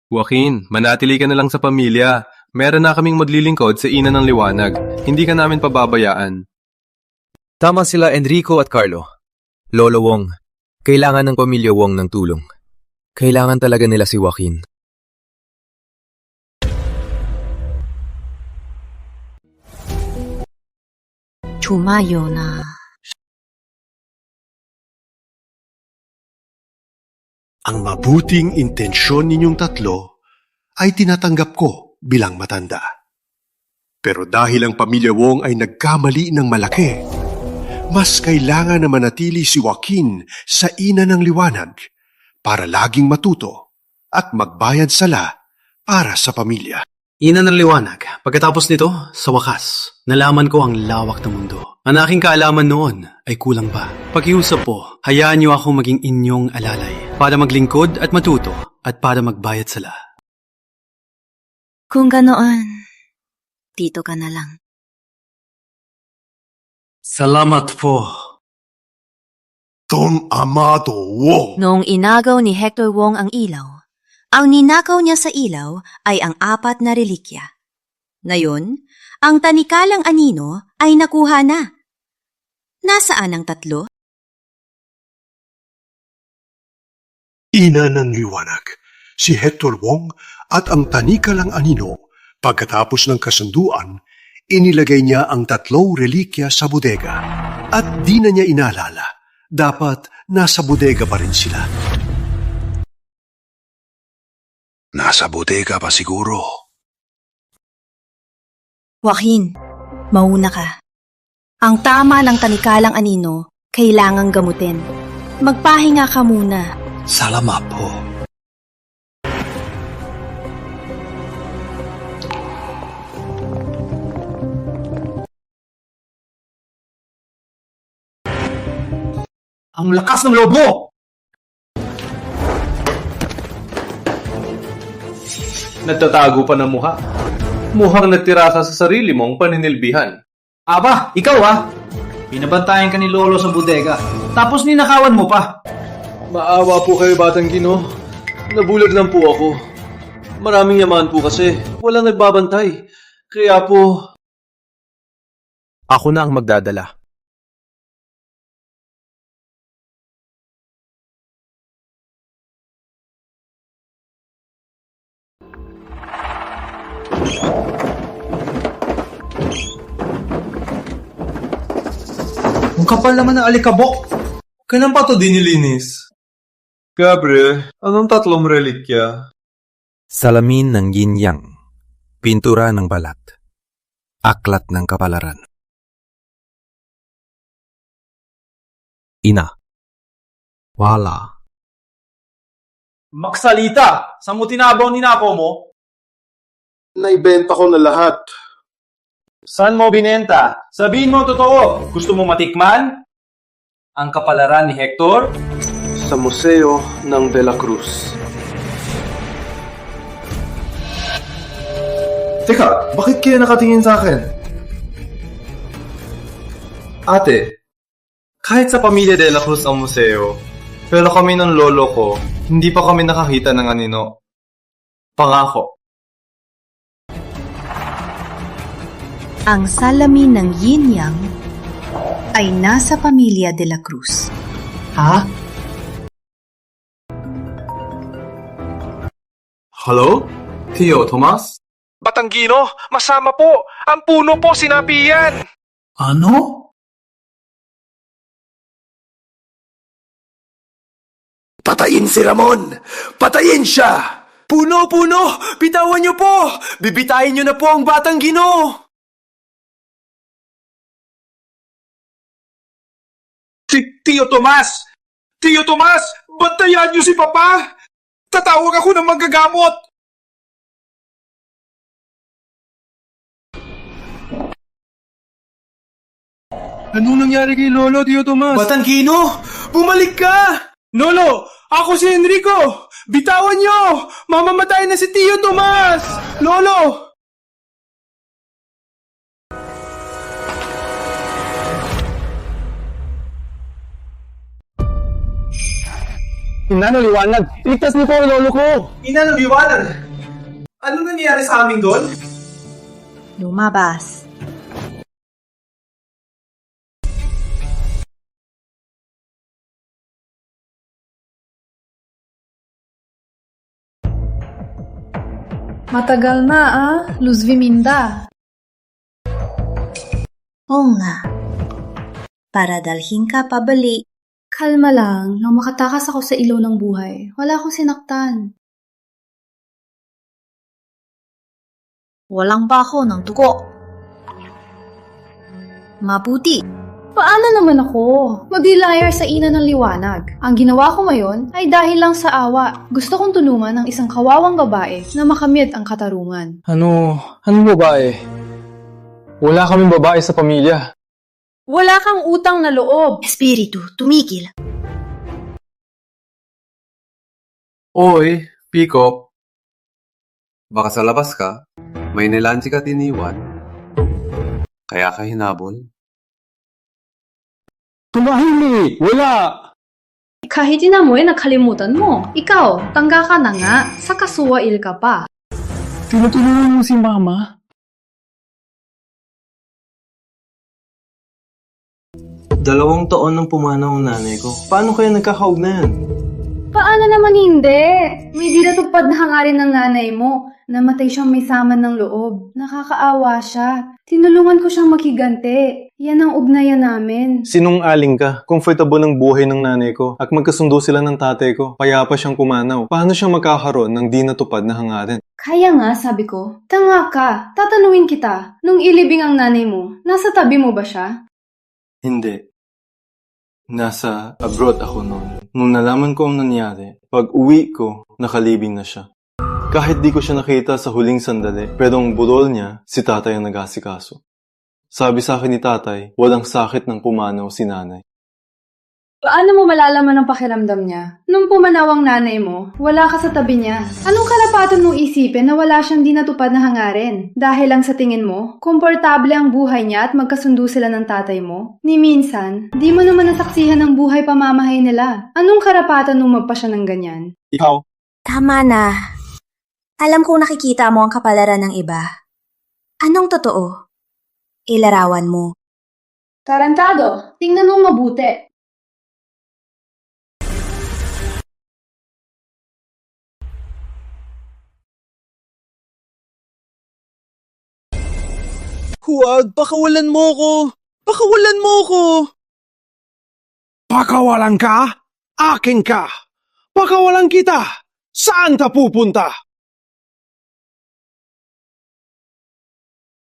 Joaquin, manatili ka na lang sa pamilya. Meron na kaming maglilingkod sa ina ng liwanag. Hindi ka namin pababayaan.
Tama sila Enrico at Carlo. Lolo Wong, kailangan ng pamilya Wong ng tulong. Kailangan talaga nila si Joaquin.
Chumayo na.
Ang mabuting intensyon ninyong tatlo ay tinatanggap ko bilang matanda. Pero dahil ang pamilya Wong ay nagkamali ng malaki, mas kailangan na manatili si Joaquin sa ina ng liwanag para laging matuto at magbayad sala para sa pamilya.
Ina ng liwanag, pagkatapos nito, sa wakas, nalaman ko ang lawak ng mundo. Ang aking kaalaman noon ay kulang pa. Pakiusap po, hayaan niyo akong maging inyong alalay para maglingkod at matuto at para magbayad sala.
Kung ganoon,
Dito ka na lang.
Salamat po.
Tong Amado Wong.
Noong inagaw ni Hector Wong ang ilaw, ang ninakaw niya sa ilaw ay ang 4 na relikya. Ngayon, ang tanikalang anino ay nakuha na. Nasaan ang 3?
Ina ng liwanag, si Hector Wong at ang tanikalang anino. Pagkatapos ng kasunduan, inilagay niya ang 3 relikya sa bodega at di na niya inaalala. Dapat nasa bodega pa rin sila. Nasa bodega pa siguro.
Joaquin, mauna ka. Ang tama ng tanikalang anino, kailangang gamutin. Magpahinga ka muna.
Salamat po.
Ang lakas ng lobo!
Nagtatago pa ng muha. Mukhang nagtirasa sa sarili mong paninilbihan.
Aba, ikaw Binabantayan ka ni Lolo sa bodega. Tapos ninakawan mo pa.
Maawa po kayo, Batang Gino. Nabulag lang po ako. Maraming yaman po kasi. Walang nagbabantay. Kaya po...
Ako na ang magdadala.
Ang kapal naman ng alikabok.
Kailan pa to dinilinis? Gabriel, anong 3 relikya?
Salamin ng yin-yang, pintura ng balat, aklat ng kapalaran. Ina. Wala.
Maksalita! Saan mo tinabaw ninakaw mo?
Naibenta ko na lahat.
Saan mo binenta? Sabihin mo ang totoo. Gusto mo matikman? Ang kapalaran ni Hector?
Sa Museo ng De La Cruz.
Teka, bakit kayo nakatingin sa akin? Ate, kahit sa pamilya De La Cruz ang museo, pero kami ng lolo ko, hindi pa kami nakakita ng anino. Pangako.
Ang salamin ng yin-yang ay nasa pamilya De La Cruz.
Ha?
Hello? Tio Tomas?
Batanggino, masama po! Ang puno po, sinabi yan!
Ano?
Patayin si Ramon! Patayin siya!
Puno! Bitawan niyo po! Bibitayin niyo na po ang Batanggino!
Tio Tomas! Tio Tomas! Bantayan niyo si Papa! Tatawag ako ng manggagamot!
Anong nangyari kay Lolo, Tio Tomas?
Batanggino! Bumalik ka! Lolo! Ako si Enrico! Bitawan niyo! Mamamatay na si Tio Tomas! Lolo!
Ina ng liwanag! Iligtas niyo po ang lolo ko!
Ina ng liwanag! Ano nangyari sa amin doon?
Lumabas.
Matagal na Luz Viminda.
Oo nga. Para dalhin ka pabalik.
Kalma lang, nang makatakas ako sa ilaw ng buhay. Wala akong sinaktan.
Walang bako ng dugo. Mabuti.
Paano naman ako? Magdi-liar sa ina ng liwanag. Ang ginawa ko ngayon ay dahil lang sa awa. Gusto kong tulungan ng isang kawawang babae na makamit ang katarungan.
Anong babae? Wala kaming babae sa pamilya.
Wala kang utang na loob.
Espiritu, tumigil.
Oy, Pico. Baka sa labas ka, may nilansi ka tiniwan. Kaya ka hinabol?
Tumahimik! Wala!
Kahit ina mo nakalimutan mo. Ikaw, tangga ka na nga. Sa kasuwail ka pa.
Tinutulungan mo si Mama?
Dalawang taon nang pumanaw ang nanay ko. Paano kaya nagkakaugnayan?
Paano naman hindi? May di natupad na hangarin ng nanay mo. Namatay siyang may saman ng loob. Nakakaawa siya. Tinulungan ko siyang makigante. Yan ang ugnayan namin.
Sinungaling ka. Comfortable ang buhay ng nanay ko at magkasundo sila ng tatay ko. Payapa siyang pumanaw. Paano siya magkakaroon ng di natupad na hangarin?
Kaya nga, sabi ko, tanga ka. Tatanungin kita, nung ilibing ang nanay mo, nasa tabi mo ba siya?
Hindi. Nasa abroad ako noon. Nung nalaman ko ang nangyari, pag uwi ko, nakalibing na siya. Kahit di ko siya nakita sa huling sandali, pero ang burol niya, si tatay ang nag-asikaso. Sabi sa akin ni tatay, walang sakit ng pumanaw si nanay.
Paano mo malalaman ang pakiramdam niya? Nung pumanaw ang nanay mo, wala ka sa tabi niya. Anong karapatan mong isipin na wala siyang di natupad na hangarin? Dahil lang sa tingin mo, komportable ang buhay niya at magkasundo sila ng tatay mo? Ni minsan, di mo naman nasaksihan ang buhay pamamahay nila. Anong karapatan mong magpasya ng ganyan?
Ikaw?
Tama na. Alam kong nakikita mo ang kapalaran ng iba. Anong totoo? Ilarawan mo.
Tarantado, tingnan mong mabuti.
Huwag, pakawalan mo ko! Pakawalan mo ko!
Pakawalan ka? Akin ka! Pakawalan kita! Saan ka pupunta?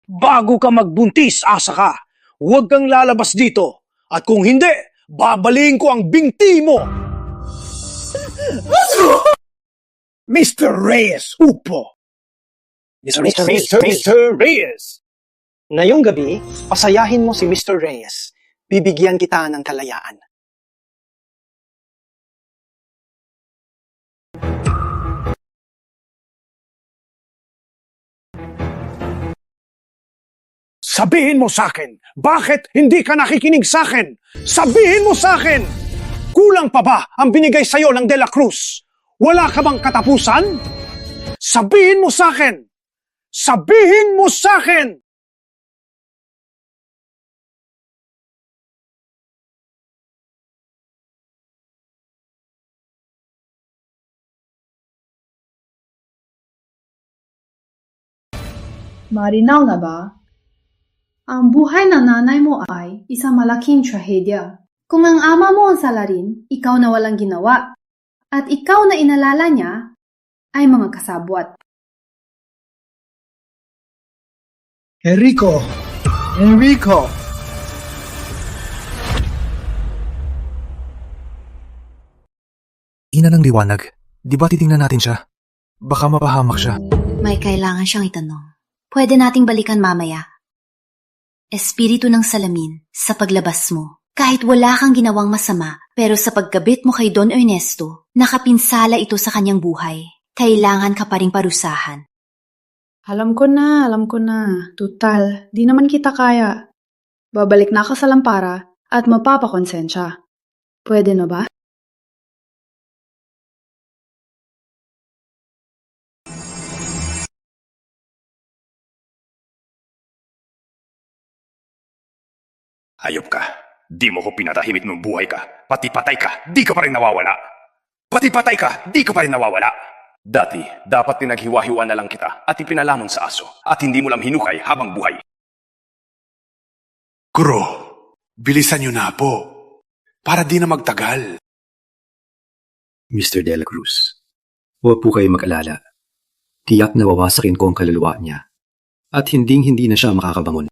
Bago ka magbuntis, asa ka! Huwag kang lalabas dito! At kung hindi, babaliin ko ang binti mo! Mr. Reyes, upo! Mr. Reyes!
Ngayong gabi, pasayahin mo si Mr. Reyes. Bibigyan kita ng kalayaan.
Sabihin mo sa akin, bakit hindi ka nakikinig sa akin? Sabihin mo sa akin! Kulang pa ba ang binigay sa'yo ng De La Cruz? Wala ka bang katapusan? Sabihin mo sa akin! Sabihin mo sa akin!
Marinaw na ba? Ang buhay ng nanay mo ay isang malaking trahedya. Kung ang ama mo ang salarin, ikaw na walang ginawa, at ikaw na inalala niya, ay mga kasabwat.
Enrico!
Ina ng liwanag, di ba titingnan natin siya? Baka mapahamak siya.
May kailangan siyang itanong. Pwede nating balikan mamaya. Espiritu ng salamin, sa paglabas mo, kahit wala kang ginawang masama, pero sa pagkabit mo kay Don Ernesto, nakapinsala ito sa kanyang buhay. Kailangan ka pa ring parusahan.
Alam ko na. Tutal, di naman kita kaya. Babalik na ako sa lampara at mapapakonsensya. Pwede na ba?
Hayop ka. Di mo ko pinatahimik nung buhay ka. Pati patay ka, di ka pa rin nawawala. Pati patay ka, di ka pa rin nawawala. Dati, dapat pinaghiwa-hiwa na lang kita at ipinalamon sa aso at hindi mo lang hinukay habang buhay.
Kuro, bilisan niyo na po. Para di na magtagal.
Mr. De La Cruz, huwag po kayo mag-alala. Tiyak na wawasakin ko ang kaluluwa niya. At hinding-hindi na siya makakabangon.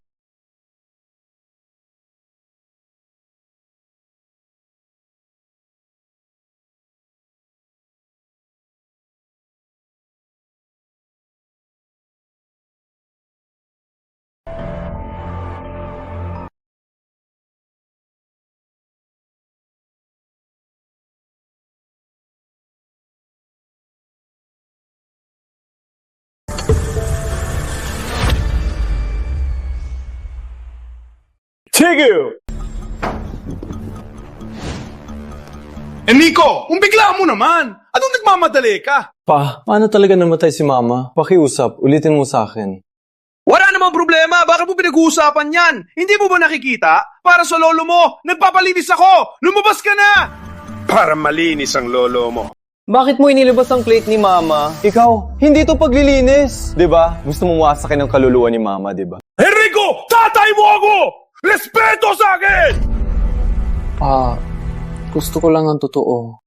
Tigil! Nico, umbigla mo naman! Anong nagmamadali ka?
Pa, paano talaga namatay si Mama? Pakiusap, ulitin mo sa akin.
Wala namang problema! Bakit mo pinag-uusapan yan? Hindi mo ba nakikita? Para sa lolo mo, nagpapalinis ako! Lumabas ka na! Para malinis ang lolo mo.
Bakit mo inilabas ang plate ni Mama? Ikaw, hindi to paglilinis. 'Di ba? Gusto mo wasakin ang kaluluwa ni Mama, 'di ba?
Enrico! Tatay mo ako! Respeto sa akin!
Gusto ko lang ang totoo.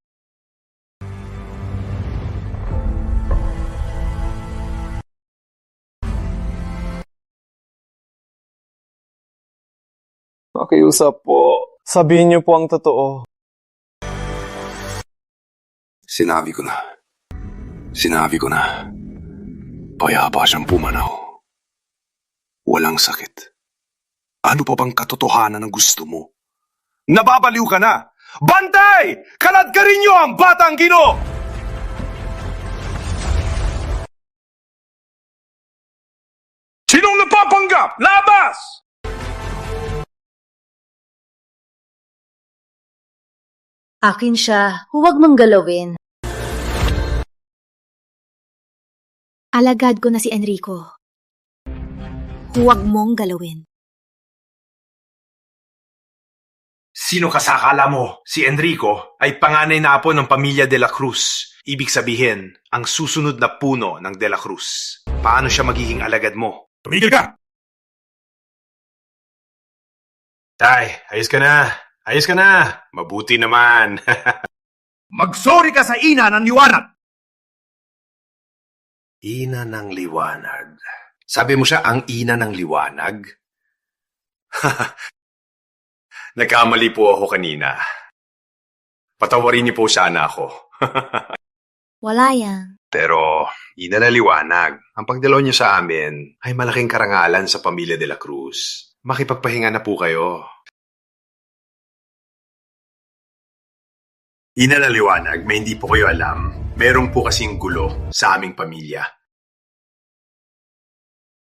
Pakiusap po. Sabihin niyo po ang totoo.
Sinabi ko na. Payapa siyang pumanaw. Walang sakit. Ano pa bang katotohanan ang gusto mo? Nababaliw ka na! Bantay! Kaladkarin niyo ang batang Gino! Sinong napapanggap? Labas!
Akin siya, huwag mong galawin.
Alagad ko na si Enrico. Huwag mong galawin.
Sino ka sa akala mo? Si Enrico ay panganay na apo ng pamilya De La Cruz. Ibig sabihin, ang susunod na puno ng De La Cruz. Paano siya magiging alagad mo? Tumigil ka! Tay, ayos ka na. Ayos ka na. Mabuti naman. Magsorry ka sa ina ng liwanag. Ina ng liwanag. Sabi mo siya ang ina ng liwanag? Nagkamali po ako kanina. Patawarin niyo po sana ako.
Wala yan.
Pero, ina na liwanag. Ang pagdalaw niyo sa amin ay malaking karangalan sa pamilya De La Cruz. Makipagpahinga na po kayo. Ina na liwanag, may hindi po kayo alam. Meron po kasing gulo sa aming pamilya.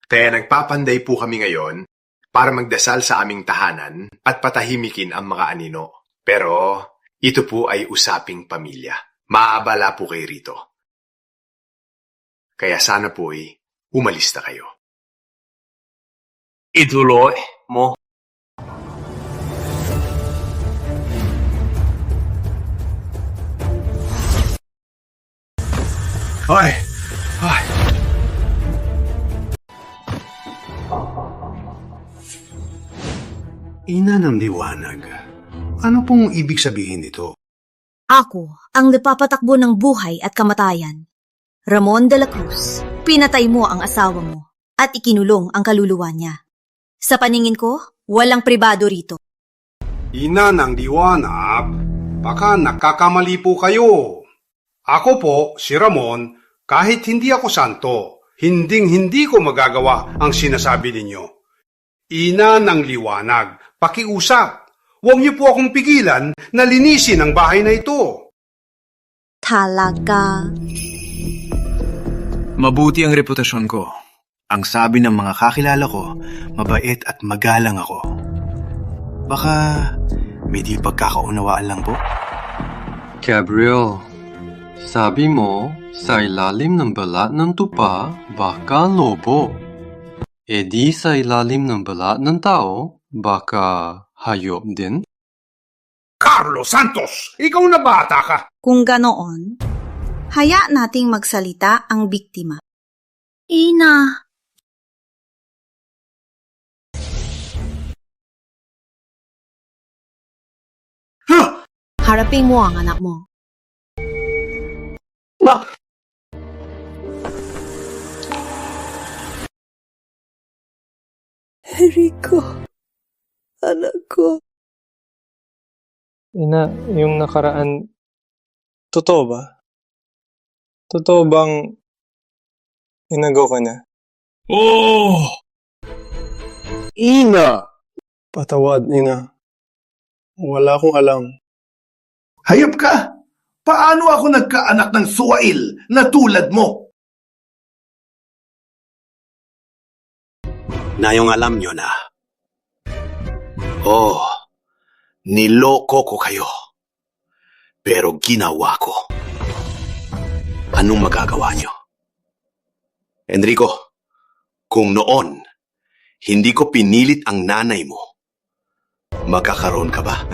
Kaya nagpapanday po kami ngayon para magdasal sa aming tahanan at patahimikin ang mga anino. Pero ito po ay usaping pamilya. Maabala po kayo rito. Kaya sana po'y umalis na kayo. Ituloy mo. Ay! Ay!
Ina ng liwanag. Ano pong ibig sabihin nito?
Ako ang napapatakbo ng buhay at kamatayan. Ramon de la Cruz, pinatay mo ang asawa mo at ikinulong ang kaluluwa niya. Sa paningin ko, walang pribado rito.
Ina ng liwanag, baka nagkakamali po kayo. Ako po, si Ramon, kahit hindi ako santo, hindi ko magagawa ang sinasabi ninyo. Ina ng liwanag, pakiusap. Huwag niyo po akong pigilan na linisin ang bahay na ito.
Talaga?
Mabuti ang reputasyon ko. Ang sabi ng mga kakilala ko, mabait at magalang ako. Baka may di pagkakaunawaan lang po?
Gabriel, sabi mo, sa ilalim ng balat ng tupa, baka lobo. E di sa ilalim ng balat ng tao, baka hayop din?
Carlos Santos! Ikaw na bata ka!
Kung ganoon, haya nating magsalita ang biktima.
Ina!
Harapin mo ang anak mo.
Enrico, anak ko.
Ina, yung nakaraan, totoo ba? Totoo bang inago ka na?
Oh!
Ina! Patawad, Ina. Wala akong alam.
Hayop ka! Paano ako nagkaanak ng suwail na tulad mo?
Na yung alam nyo na,
Oh, niloko ko kayo. Pero ginawa ko. Anong magagawa nyo? Enrico, kung noon, hindi ko pinilit ang nanay mo, magkakaroon ka ba?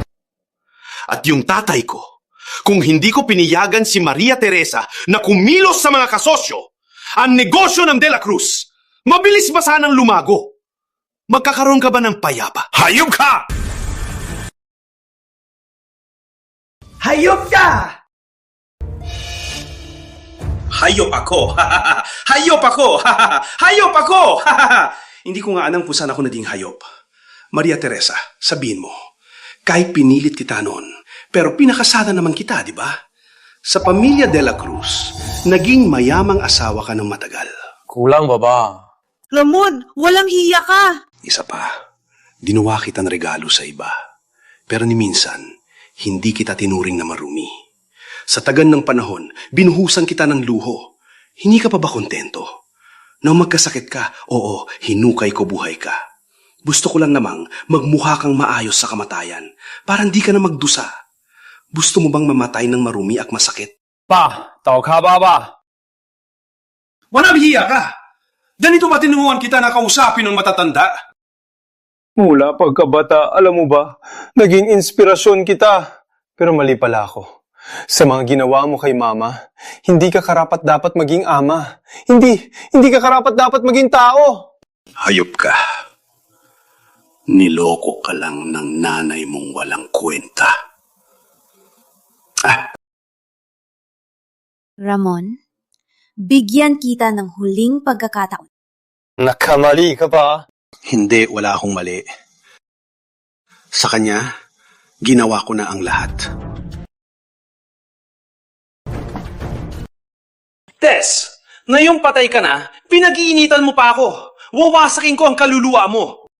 At yung tatay ko, kung hindi ko piniyagan si Maria Teresa na kumilos sa mga kasosyo, ang negosyo ng De La Cruz, mabilis ba sanang lumago? Magkakaroon ka ba ng payapa? Hayop ka!
Hayop ka!
Hayop ako! Hayop ako! Hayop ako! Hindi ko nga anang kung saan ako naging hayop. Maria Teresa, sabihin mo, kahit pinilit kita noon, pero pinakasada naman kita, di ba? Sa pamilya De La Cruz, naging mayamang asawa ka ng matagal.
Kulang ba ba?
Ramon, walang hiya ka!
Isa pa, ginawa kita ng regalo sa iba. Pero ni minsan, hindi kita tinuring na marumi. Sa tagan ng panahon, binuhusan kita ng luho. Hindi ka pa ba kontento? Nang magkasakit ka, oo, hinukay ko buhay ka. Gusto ko lang namang magmukha kang maayos sa kamatayan para hindi ka na magdusa. Gusto mo bang mamatay ng marumi at masakit?
Pa, tawag ka ba?
Walang hiya ka! Ganito ba tinunguhan kita na kausapin ng matatanda?
Mula pagkabata, alam mo ba, naging inspirasyon kita. Pero mali pala ako. Sa mga ginawa mo kay Mama, hindi ka karapat dapat maging ama. Hindi ka karapat dapat maging tao.
Hayop ka. Niloko ka lang ng nanay mong walang kwenta.
Ramon, bigyan kita ng huling pagkakataon.
Nakamali ka ba?
Hindi, wala akong mali. Sa kanya, ginawa ko na ang lahat. Tess, ngayong patay ka na, pinag-iinitan mo pa ako. Wawasakin ko ang kaluluwa mo.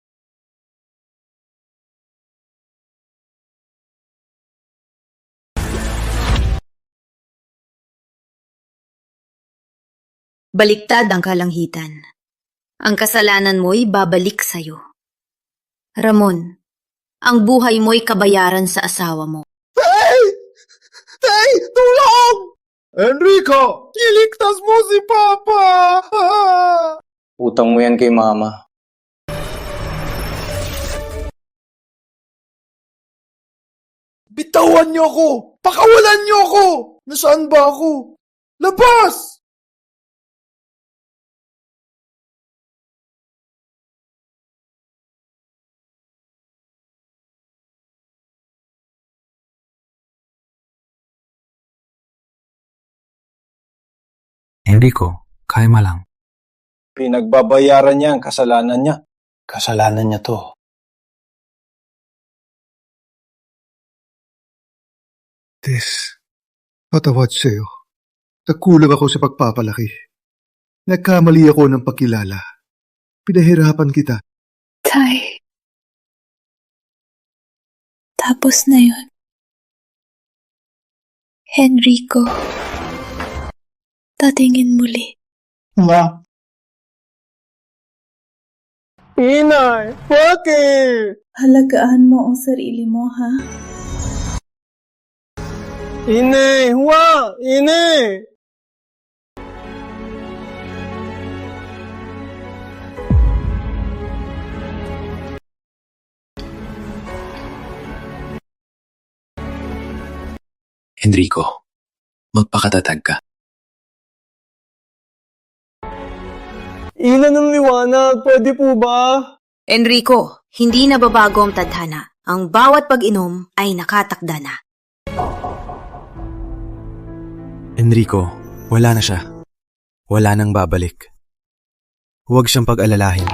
Baliktad ang kalanghitan. Ang kasalanan mo'y babalik sa'yo. Ramon, ang buhay mo'y kabayaran sa asawa mo.
Tay! Tay! Tulong! Enrico! Iligtas mo si Papa!
Utang mo yan kay Mama.
Bitawan niyo ako! Pakawalan niyo ako! Nasaan ba ako? Labas!
Enrico, kalma lang.
Pinagbabayaran niya ang kasalanan niya. Kasalanan niya to.
Tess, patawad sa'yo. Nagkulang ako sa pagpapalaki. Nagkamali ako ng pagkilala. Pinahirapan kita.
Tay. Tapos na yun. Enrico. Tatingin muli.
Ma. Inay, bakit?
Halagaan mo ang sarili mo, ha?
Ine, wa! Ine!
Enrico, magpakatatag ka.
Ina ng liwanag, pwede po ba?
Enrico, hindi nababago ang tadhana. Ang bawat pag-inom ay nakatakda na.
Enrico, wala na siya. Wala nang babalik. Huwag siyang pag-alalahin.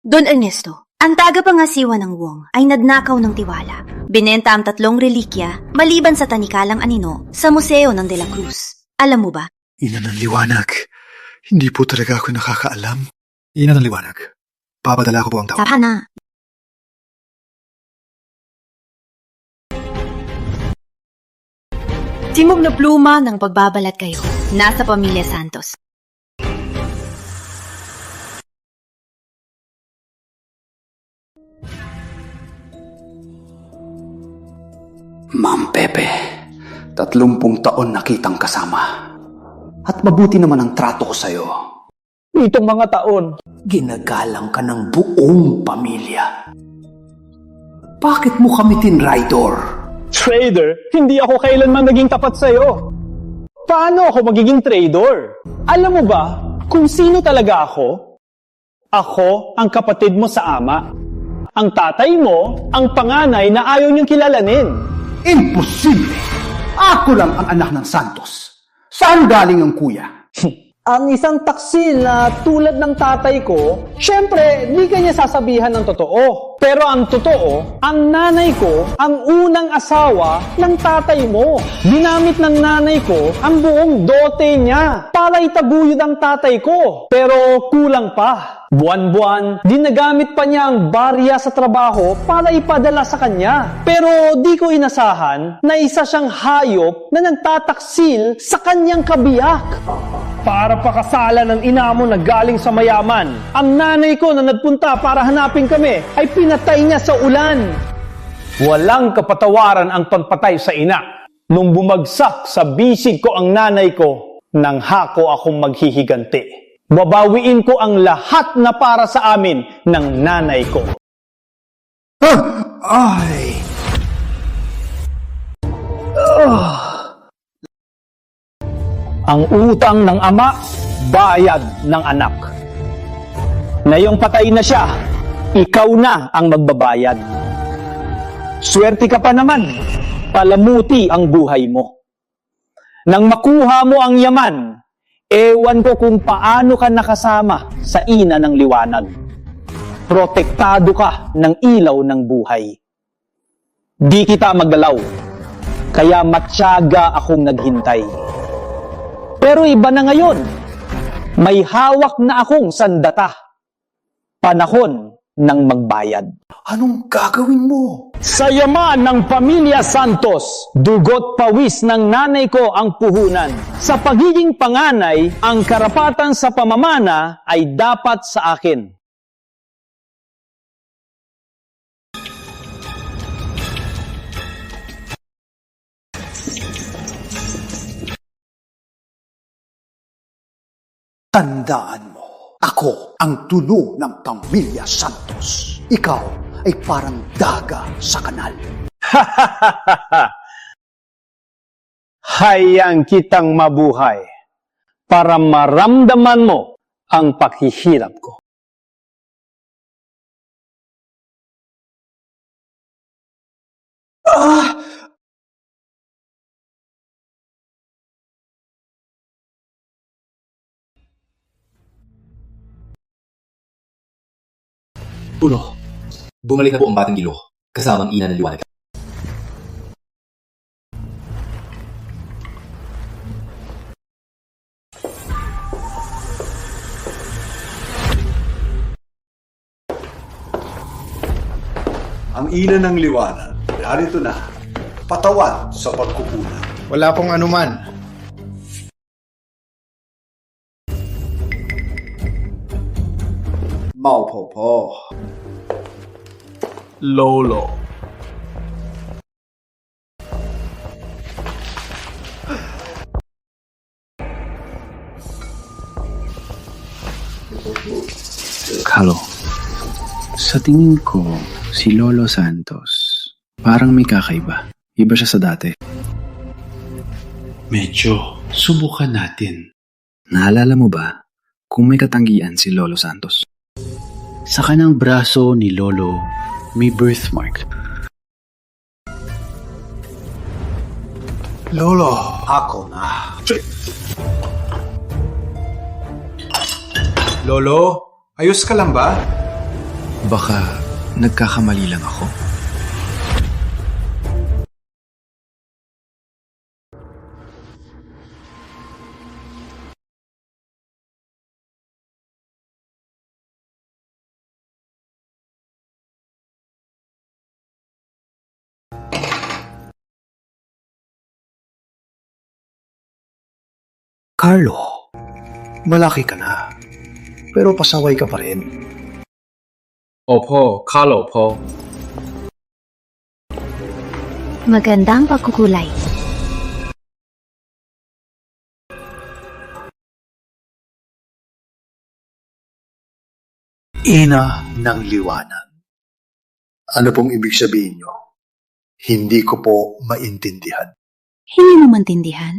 Don Ernesto, ang tagapangasiwa ng Wong ay nagnakaw ng tiwala. Binenta ang 3 relikya maliban sa tanikalang anino sa Museo ng De La Cruz. Alam mo ba?
Ina ng liwanag. Hindi po talaga ako nakakaalam. Ina ng liwanag. Papadala ko po ang tao.
Tara na. Timog na pluma ng pagbabalat kayo. Nasa Pamilya Santos.
Ma'am Pepe, 30 taon na kitang kasama. At mabuti naman ang trato ko sa'yo.
Itong mga taon,
ginagalang ka ng buong pamilya. Bakit mo kami tinraidor?
Trader, hindi ako kailanman naging tapat sa'yo. Paano ako magiging trader? Alam mo ba kung sino talaga ako? Ako ang kapatid mo sa ama. Ang tatay mo, ang panganay na ayaw niyong kilalanin.
Imposible! Ako lang ang anak ng Santos. Saan galing ang kuya?
Ang isang taksil na tulad ng tatay ko, syempre, di kanya sasabihan ng totoo. Pero ang totoo, ang nanay ko, ang unang asawa ng tatay mo. Ginamit ng nanay ko ang buong dote niya para itaguyod ang tatay ko. Pero kulang pa. Buwan-buwan, dinagamit pa niya ang barya sa trabaho para ipadala sa kanya. Pero di ko inasahan na isa siyang hayop na nagtataksil sa kanyang kabiyak. Para pakasalan ng ina mo na galing sa mayaman, ang nanay ko na nagpunta para hanapin kami ay pinatay niya sa ulan. Walang kapatawaran ang pagpatay sa ina. Nung bumagsak sa bisig ko ang nanay ko, nang hako akong maghihiganti. Babawiin ko ang lahat na para sa amin ng nanay ko.
Ay!
Ang utang ng ama, bayad ng anak. Ngayong patay na siya, ikaw na ang magbabayad. Swerte ka pa naman, palamuti ang buhay mo. Nang makuha mo ang yaman, ewan ko kung paano ka nakasama sa ina ng liwanag. Protektado ka ng ilaw ng buhay. Di kita magdalaw, kaya matyaga akong naghintay. Pero iba na ngayon, may hawak na akong sandata. Panahon ng magbayad.
Anong gagawin mo?
Sa yaman ng pamilya Santos, dugot pawis ng nanay ko ang puhunan. Sa pagiging panganay, ang karapatan sa pamamana ay dapat sa akin.
Tandaan mo, ako ang tuno ng pamilya Santos. Ikaw ay parang daga sa kanal.
Hayang kitang mabuhay para maramdaman mo ang paghihirap ko.
Uno, bumalik na po ang Batang Gilo, kasama ang ina ng liwanag.
Ang ina ng liwanag, narito na. Patawad sa pagkukulang.
Wala pong anuman.
Maupo po.
Lolo.
Carlo, sa tingin ko, si Lolo Santos, parang may kakaiba. Iba siya sa dati.
Medyo, subukan natin.
Naalala mo ba kung may katanggian si Lolo Santos?
Sa kanang braso ni Lolo, may birthmark.
Lolo, ako na.
Lolo, ayos ka lang ba?
Baka nagkakamali lang ako.
Carlo, malaki ka na. Pero pasaway ka pa rin.
Opo, Carlo po.
Magandang pagkukulay.
Ina ng liwanag. Ano pong ibig sabihin nyo? Hindi ko po maintindihan.
Hindi mo maintindihan?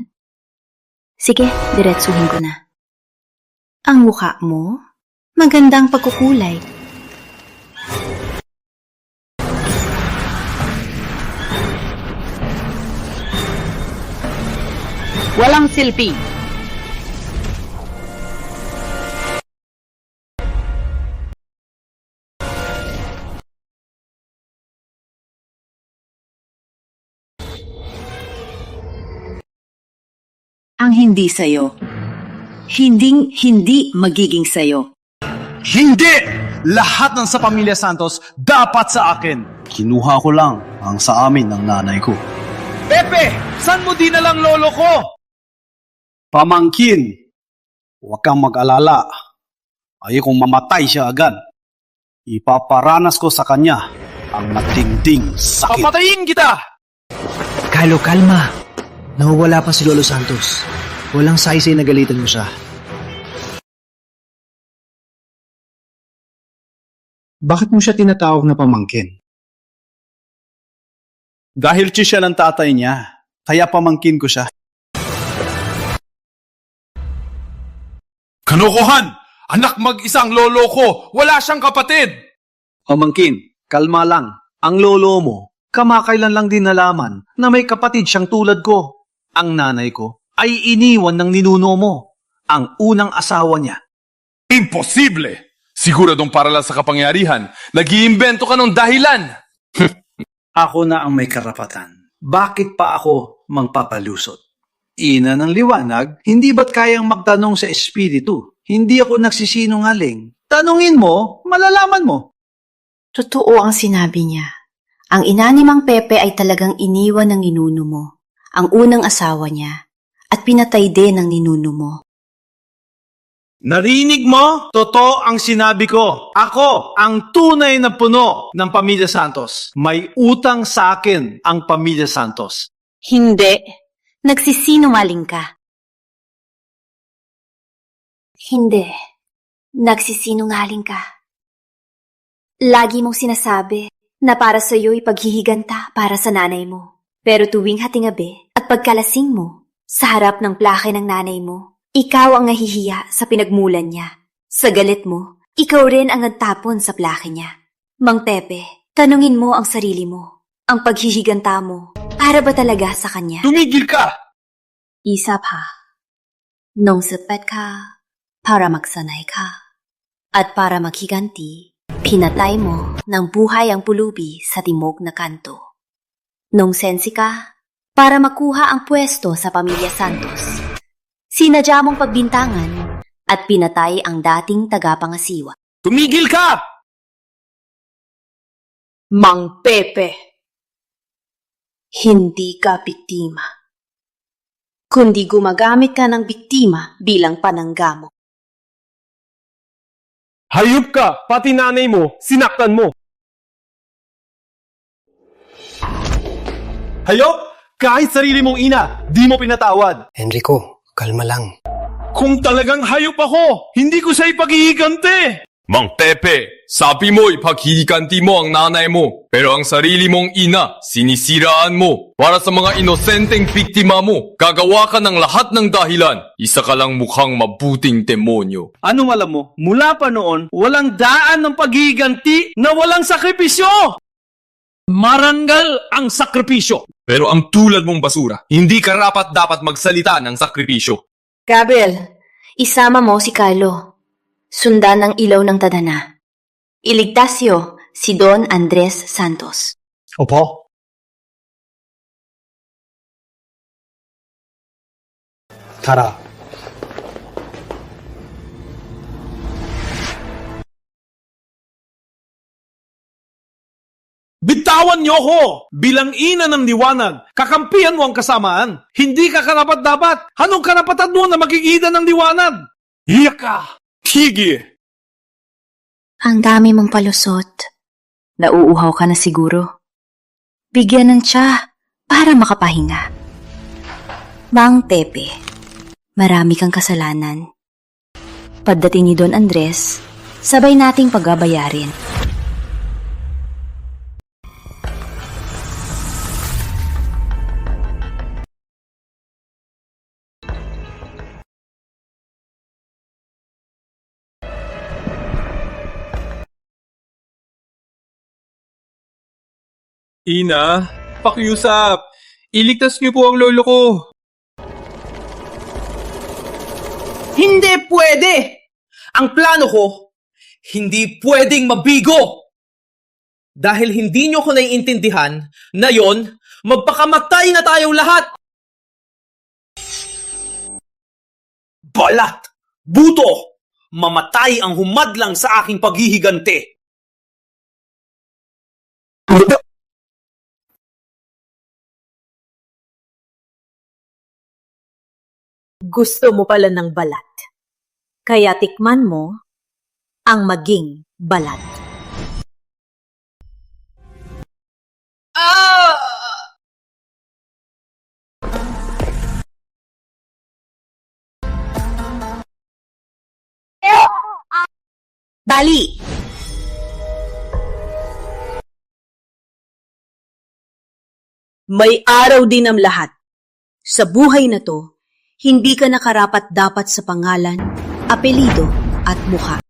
Sige, diretsuhin ko na. Ang mukha mo, magandang pagkukulay.
Walang silbi.
Ang hindi sayo. Hindi magiging sayo.
Hindi! Lahat ng sa Pamilya Santos dapat sa akin. Kinuha ko lang ang sa amin ng nanay ko. Pepe! San mo dinalang lolo ko? Pamangkin. Huwag kang mag-alala. Ayokong mamatay siya agad. Ipaparanas ko sa kanya ang matinding sakit. Papatayin kita!
Kylo, kalma. Nawawala pa si Lolo Santos. Walang saysay na galitan mo siya.
Bakit mo siya tinatawag na pamangkin? Dahil siya ng tatay niya, kaya pamangkin ko siya.
Kanokohan! Anak mag-isang lolo ko! Wala siyang kapatid!
Pamangkin, kalma lang. Ang lolo mo, kamakailan lang din nalaman na may kapatid siyang tulad ko. Ang nanay ko ay iniwan ng ninuno mo, ang unang asawa niya.
Imposible! Siguradong para lang sa kapangyarihan, nag-iimbento ka ng dahilan!
Ako na ang may karapatan. Bakit pa ako mangpapalusot? Ina ng liwanag, hindi ba't kayang magtanong sa espiritu? Hindi ako nagsisinungaling. Tanungin mo, malalaman mo.
Totoo ang sinabi niya. Ang ina ni Mang Pepe ay talagang iniwan ng ninuno mo, ang unang asawa niya, at pinatay din ng ninuno mo.
Narinig mo? Totoo ang sinabi ko. Ako ang tunay na puno ng Pamilya Santos. May utang sa akin ang Pamilya Santos.
Hindi. Nagsisinungaling ka. Hindi. Nagsisinungaling ka. Lagi mong sinasabi na para sa iyo'y paghihiganta para sa nanay mo. Pero tuwing hatingabi at pagkalasing mo, sa harap ng plake ng nanay mo, ikaw ang nahihiya sa pinagmulan niya. Sa galit mo, ikaw rin ang nagtapon sa plake niya. Mang Pepe, tanungin mo ang sarili mo. Ang paghihiganta mo, para ba talaga sa kanya?
Tumigil ka!
Isa pa. Nung sapat ka, para magsanay ka. At para maghiganti, pinatay mo ng buhay ang pulubi sa timog na kanto. Nung sensi ka, para makuha ang pwesto sa Pamilya Santos. Sinadya mong pagbintangan at pinatay ang dating tagapangasiwa.
Tumigil ka!
Mang Pepe, hindi ka biktima, kundi gumagamit ka ng biktima bilang pananggamo.
Hayop ka! Pati nanay mo, sinaktan mo! Hayop! Kahit sarili mong ina, di mo pinatawad!
Enrico, kalma lang.
Kung talagang hayop ako, hindi ko siya ipaghihiganti! Mang Pepe, sabi mo ipaghihiganti mo ang nanay mo, pero ang sarili mong ina, sinisiraan mo. Para sa mga inosenteng biktima mo, gagawa ka ng lahat ng dahilan. Isa ka lang mukhang mabuting demonyo.
Anong alam mo? Mula pa noon, walang daan ng paghihiganti na walang sakripisyo! Marangal ang sakripisyo!
Pero ang tulad mong basura, hindi karapat dapat magsalita ng sakripisyo.
Gabriel, isama mo si Carlo. Sundan ang ilaw ng tadhana. Iligtasyo si Don Andres Santos.
Opo.
Tara.
Bitawan niyo ako! Bilang ina ng liwanag, kakampihan mo ang kasamaan. Hindi ka karapat-dapat. Anong karapatan mo na magigida ng liwanag? Iyak ka! Higi!
Ang dami mong palusot. Nauuhaw ka na siguro. Bigyan ng tsa. para makapahinga. Mang Pepe, marami kang kasalanan. Pagdating ni Don Andres, sabay nating pagbabayarin.
Ina, pakiusap. Iligtas niyo po ang lolo ko.
Hindi pwede! Ang plano ko, hindi pwedeng mabigo! Dahil hindi nyo ko naiintindihan na yon, magpakamatay na tayong lahat! Balat! Buto! Mamatay ang humadlang sa aking paghihigante!
Gusto mo pala ng balat. Kaya tikman mo ang maging balat.
Dali!
May araw din ang lahat. Sa buhay na to, hindi ka nakarapat-dapat sa pangalan, apelido at mukha.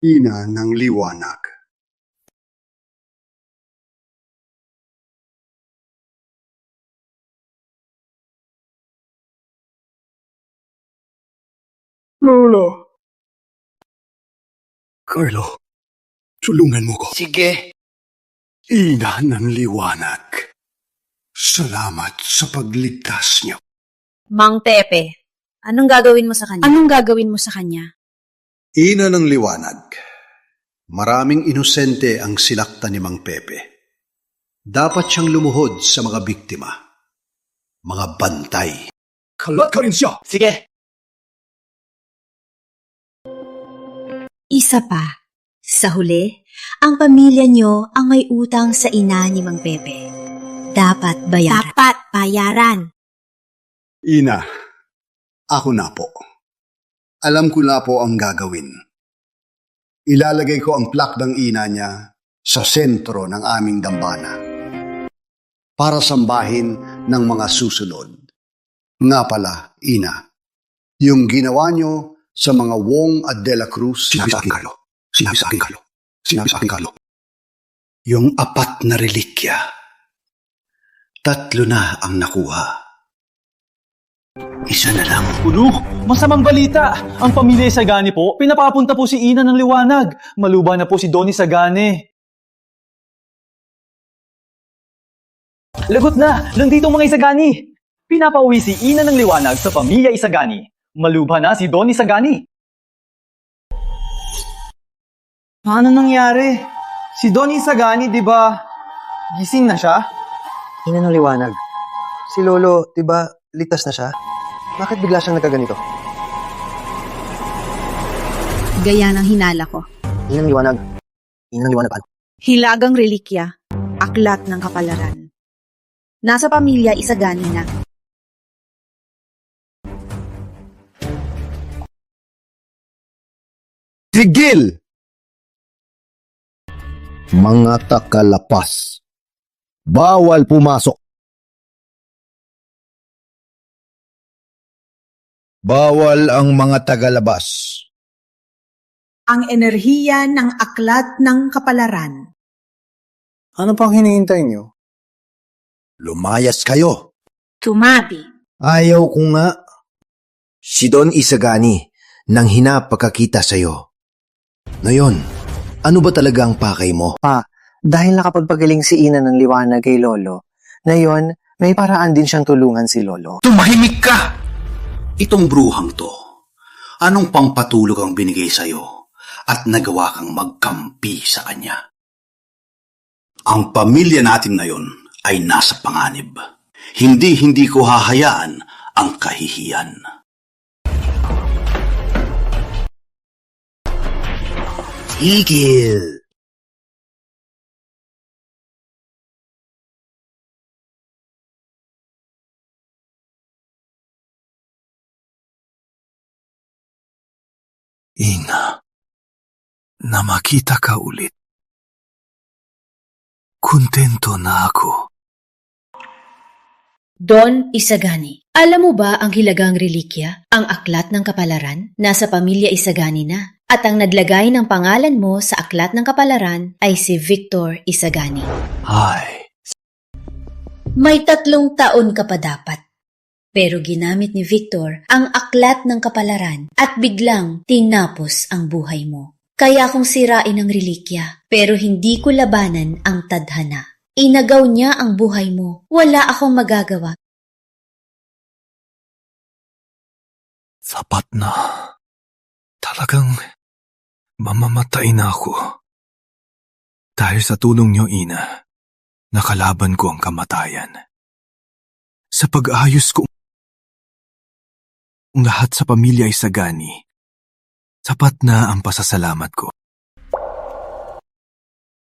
Ina ng liwanag.
Lolo. Carlo, tulungan mo ko.
Sige.
Ina ng liwanag. Salamat sa pagligtas niyo.
Mang Pepe, anong gagawin mo sa kanya? Anong gagawin mo sa kanya?
Ina ng liwanag. Maraming inosente ang sinaktan ni Mang Pepe. Dapat siyang lumuhod sa mga biktima. Mga bantay.
Kalat ka rin siya!
Sige.
Isa pa, sa huli, ang pamilya nyo ang may utang sa ina ni Mang Pepe. Dapat bayaran.
Ina, ako na po. Alam ko na po ang gagawin. Ilalagay ko ang plak ng ina niya sa sentro ng aming dambana para sambahin ng mga susunod. Nga pala, ina, yung ginawa niyo sa mga Wong at De La Cruz. Sinabi sa akin, Carlo. Yung 4 na relikya. 3 na ang nakuha. Isa na lang.
Ulo, masamang balita. Ang pamilya Isagani po, pinapapunta po si Ina ng Liwanag. Maluba na po si Don Isagani. Lagot na! Nandito mga Isagani! Pinapauwi si Ina ng Liwanag sa pamilya Isagani. Maluba na si Don Isagani. Paano nangyari? Si Don Isagani, di ba, gising na siya?
Ina ng Liwanag. Si Lolo, di ba, ligtas na siya? Bakit bigla siyang nagkaganito?
Gaya ng hinala ko.
Ina ng Liwanag. Ina ng Liwanag, ano?
Hilagang relikya, aklat ng kapalaran. Nasa pamilya Isagani na.
Tigil! Mga takalapas. Bawal pumasok. Bawal ang mga tagalabas.
Ang enerhiya ng aklat ng kapalaran.
Ano pang hinihintay niyo?
Lumayas kayo.
Tumabi.
Ayaw ko nga. Si Don Isagani nang hinapagkakita sa'yo. Ngayon, ano ba talaga ang pakay mo?
Pa, dahil nakapagpagaling si Ina ng Liwanag kay Lolo, ngayon, may paraan din siyang tulungan si Lolo.
Tumahimik ka! Itong bruhang to, anong pampatulog ang binigay sa'yo at nagawa kang magkampi sa kanya? Ang pamilya natin ngayon ay nasa panganib. Hindi ko hahayaan ang kahihiyan.
Tigil!
Ina, na makita ka ulit. Kontento na ako.
Don Isagani, alam mo ba ang hilagang relikya, ang aklat ng kapalaran? Nasa pamilya Isagani na. At ang naglagay ng pangalan mo sa aklat ng kapalaran ay si Victor Isagani.
Ay.
May 3 taon ka pa dapat. Pero ginamit ni Victor ang aklat ng kapalaran at biglang tinapos ang buhay mo. Kaya kong sirain ang relikya, pero hindi ko labanan ang tadhana. Inagaw niya ang buhay mo. Wala akong magagawa.
Sapat na. Talagang mamamatay na ako. Dahil sa tulong niyo, Ina, nakalaban ko ang kamatayan. Sa pag-ayos ko ang lahat sa pamilya Isagani, sapat na ang pasasalamat ko.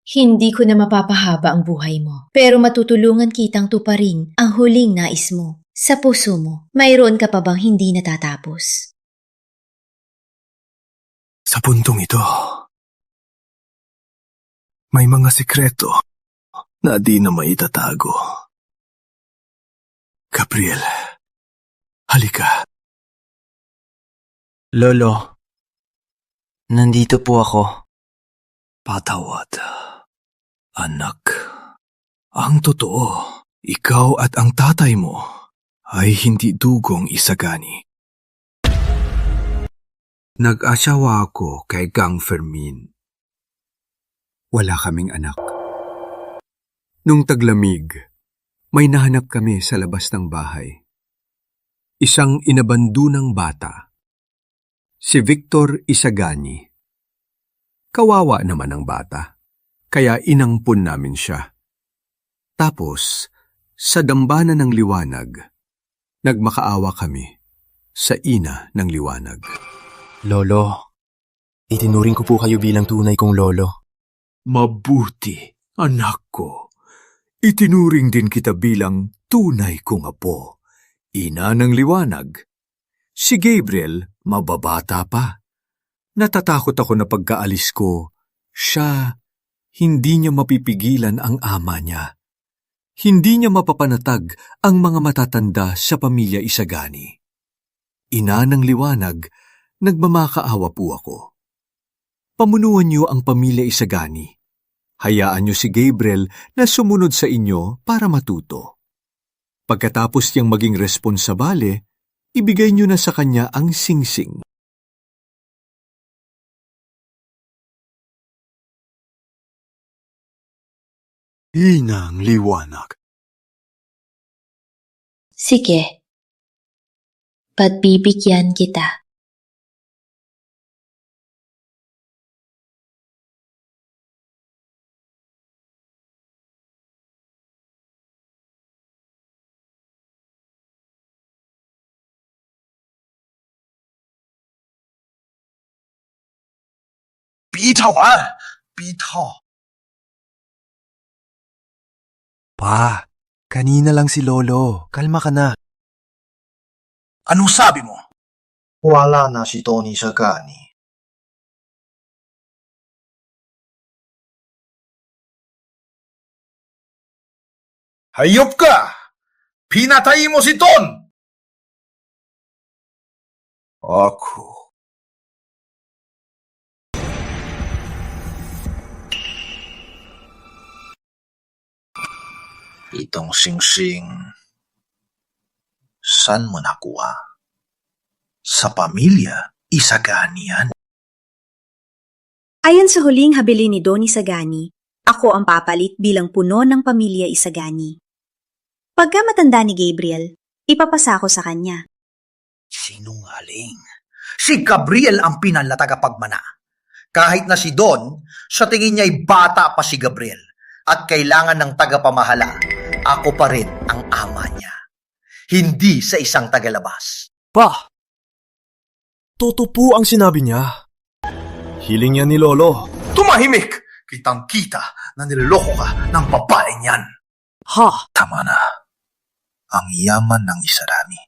Hindi ko na mapapahaba ang buhay mo, pero matutulungan kitang tuparin ang huling nais mo. Sa puso mo, mayroon ka pa bang hindi natatapos?
Sa puntong ito, may mga sikreto na di na maitatago. Gabriel, halika.
Lolo, nandito po ako.
Patawad, anak. Ang totoo, ikaw at ang tatay mo ay hindi dugong Isagani. Nag-asawa ako kay Gang Fermin. Wala kaming anak. Nung taglamig, may nahanap kami sa labas ng bahay. Isang inabandunang bata. Si Victor Isagani. Kawawa naman ang bata, kaya inampun namin siya. Tapos, sa dambana ng liwanag, nagmakaawa kami sa ina ng liwanag.
Lolo, itinuring ko po kayo bilang tunay kong lolo.
Mabuti, anak ko. Itinuring din kita bilang tunay kong apo, ina ng liwanag. Si Gabriel, mababata pa. Natatakot ako na pagkaalis ko, siya, hindi niya mapipigilan ang ama niya. Hindi niya mapapanatag ang mga matatanda sa pamilya Isagani. Ina ng liwanag, nagmamakaawa po ako. Pamunuan niyo ang pamilya Isagani. Hayaan niyo si Gabriel na sumunod sa inyo para matuto. Pagkatapos niyang maging responsabale, ibigay niyo na sa kanya ang singsing. Inang liwanag.
Sige, pagbibigyan kita.
Bitaw ah! Bitaw!
Pa, kanina lang si Lolo. Kalma ka na.
Anong sabi mo? Wala na si Tony Isagani. Hayop ka! Pinatay mo si Ton! Ako. Itong singsing, saan mo nakuha? Sa pamilya, Isagani yan.
Ayon sa huling habilin ni Don Isagani, ako ang papalit bilang puno ng pamilya Isagani. Pagka matanda ni Gabriel, ipapasa ko sa kanya.
Sinungaling. Si Gabriel ang pinanlatagapagmana. Kahit na si Don, sa tingin niya'y bata pa si Gabriel at kailangan ng tagapamahala. Ako pa rin ang ama niya. Hindi sa isang tagalabas.
Pa! Totoo po ang sinabi niya. Hiling niya ni Lolo.
Tumahimik! Kitang-kita na niloloko ka ng babaeng yan.
Ha?
Tama na. Ang yaman ng Isagani.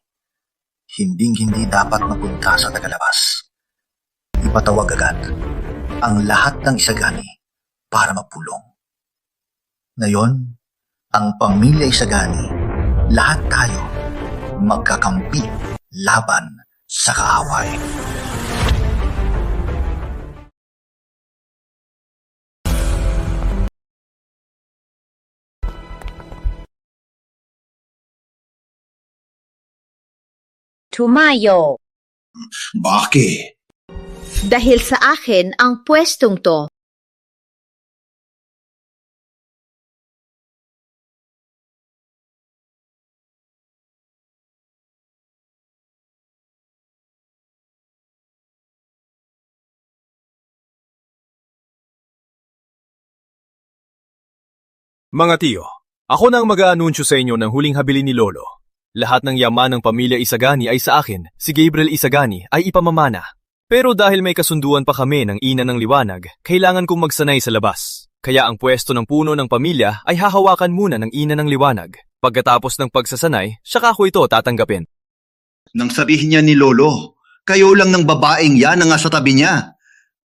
Hinding-hindi dapat mapunta sa tagalabas.
ipatawag agad ang lahat ng Isagani para mapulong. Ngayon, ang pamilya Isagani, lahat tayo magkakampi laban sa kaaway.
Tumayo.
Bakit?
Dahil sa akin ang pwestong to.
Mga tiyo, ako na ang mag-aanunsyo sa inyo ng huling habilin ni Lolo. Lahat ng yaman ng pamilya Isagani ay sa akin, si Gabriel Isagani ay ipamamana. Pero dahil may kasunduan pa kami ng ina ng liwanag, kailangan kong magsanay sa labas. Kaya ang pwesto ng puno ng pamilya ay hahawakan muna ng ina ng liwanag. Pagkatapos ng pagsasanay, saka ko ito tatanggapin.
Nang sabihin niya ni Lolo, kayo lang ng babaeng yan ang nasa tabi niya.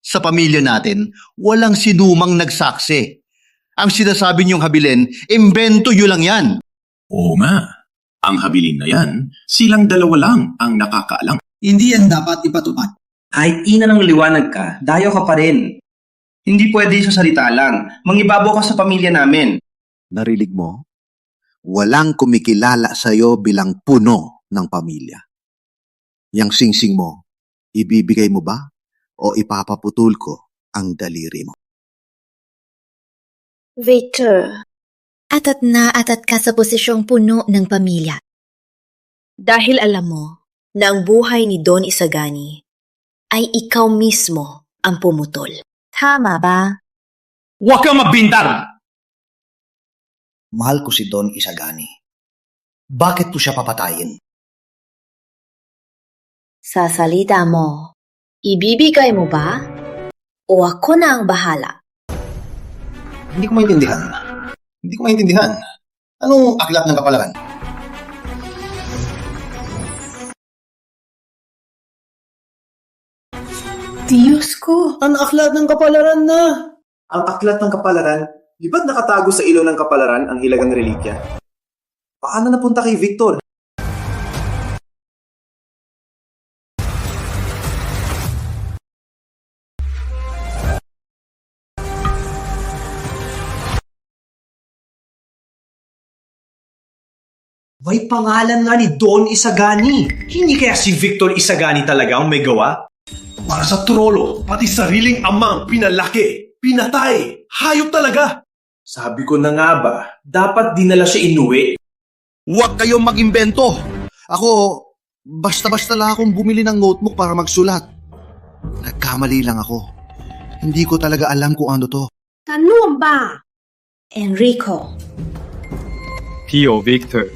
Sa pamilya natin, walang sinumang nagsaksi. Ang sinasabi niyong habilin, imbento nyo lang yan.
Oo nga. Ang habilin na yan, silang dalawa lang ang nakakaalam.
Hindi yan dapat ipatupad. Kahit ina ng liwanag ka, dayo ka pa rin. Hindi pwede sa salita lang. Mangibabaw ka sa pamilya namin.
Narinig mo? Walang kumikilala sa'yo bilang puno ng pamilya. Yang singsing mo, ibibigay mo ba o ipapaputol ko ang daliri mo?
Victor, atat na atat ka sa posisyong puno ng pamilya. Dahil alam mo na ang buhay ni Don Isagani ay ikaw mismo ang pumutol. Tama ba?
Huwag kang magbintar!
Mahal ko si Don Isagani. Bakit ko siya papatayin?
Sa salita mo, ibibigay mo ba? O ako na ang bahala?
Hindi ko maintindihan. Anong aklat ng kapalaran?
Diyos ko!
Ang aklat ng kapalaran na! Ang aklat ng kapalaran? Di ba't nakatago sa ilong ng kapalaran ang hilagang relikya? Paano napunta kay Victor?
May pangalan nga ni Don Isagani. Hindi kaya si Victor Isagani talaga ang may gawa?
Para sa trolo, pati sariling amang pinalaki, pinatay, hayop talaga.
Sabi ko na nga ba, dapat dinala siya inuwi.
Huwag kayong mag-imbento. Ako, basta-basta lang akong bumili ng notebook para magsulat. Nagkamali lang ako. Hindi ko talaga alam kung ano to.
Ano ba? Enrico.
Tio Victor,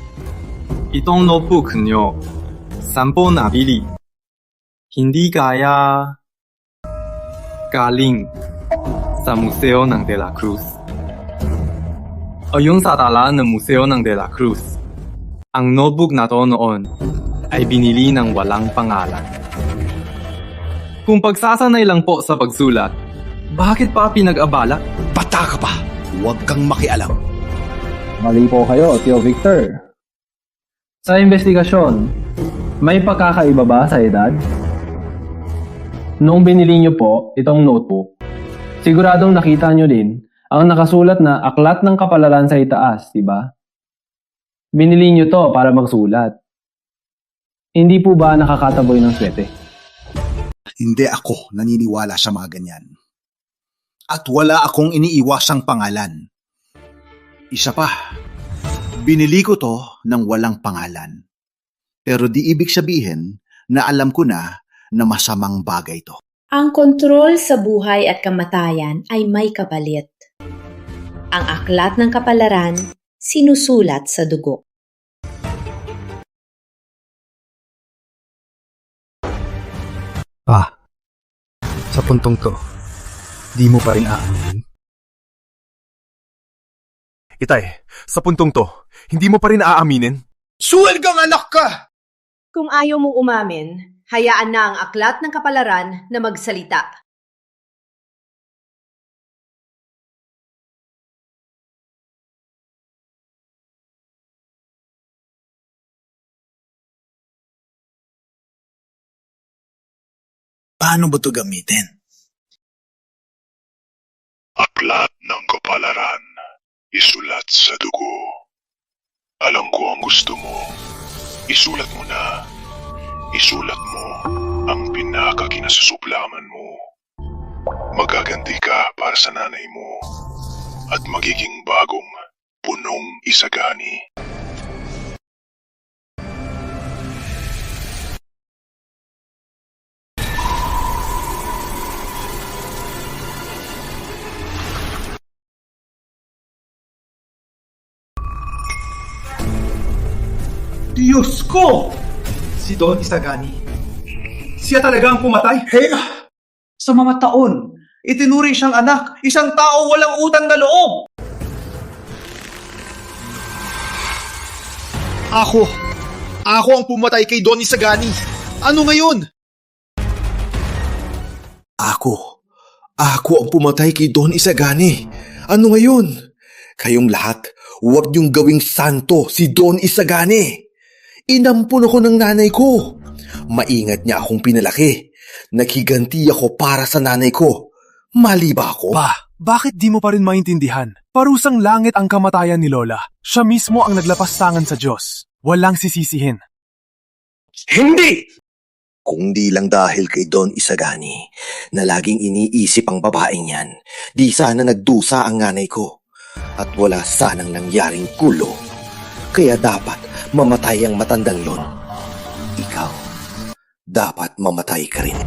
itong notebook는요, 3번 나비리. Hindi kaya galing sa Museo ng De La Cruz. Ayon sa tala ng Museo ng De La Cruz, ang notebook na to noon ay binili ng walang pangalan. Kung pagsasanay lang po sa pagsulat, bakit pa pinag-abala?
Bata ka pa! Huwag kang makialam.
Mali po kayo, Tio Victor. Sa investigasyon, may pagkakaiba ba sa edad? Noong binili niyo po itong notebook, siguradong nakita niyo din ang nakasulat na aklat ng kapalaran sa itaas, di ba? Binili niyo to para magsulat. Hindi po ba nakakataboy ng swete?
Hindi ako naniniwala sa mga ganyan. At wala akong iniiwasang pangalan. Isa pa, binili ko to ng walang pangalan. Pero di ibig sabihin na alam ko na masamang bagay to.
Ang kontrol sa buhay at kamatayan ay may kapalit. Ang aklat ng kapalaran, sinusulat sa dugo.
Sa puntong to, di mo pa rin aaminin?
Itay, sa puntong to, hindi mo pa rin aaminin?
Suwel kang anak ka!
Kung ayaw mong umamin,
Hayaan na ang aklat ng kapalaran na magsalita.
Paano ba ito gamitin?
Aklat ng kapalaran, isulat sa dugo. Alam ko ang gusto mo. Isulat mo na. Isulat mo ang pinakakinasusuplaman mo. Magaganti ka para sa nanay mo at magiging bagong punong isagani.
Diyos ko! Si Don Isagani. Siya talaga ang pumatay? Sa mga taon, itinuring siyang anak, isang tao walang utang na loob.
Ako ang pumatay kay Don Isagani. Ano ngayon? Ako ang pumatay kay Don Isagani. Ano ngayon? Kayong lahat, huwag niyong gawing santo si Don Isagani. Inampun ako ng nanay ko. Maingat niya akong pinalaki. Naghiganti ako para sa nanay ko. Mali ba ako?
Pa, bakit di mo pa rin maintindihan? Parusang langit ang kamatayan ni Lola. Siya mismo ang naglapastangan sa Diyos. Walang sisisihin.
Hindi! Kung di lang dahil kay Don Isagani na laging iniisip ang babaeng yan, di sana nagdusa ang nanay ko. At wala sanang nangyaring gulo. Kaya dapat mamatay ang matandang yon. Ikaw, dapat mamatay ka rin.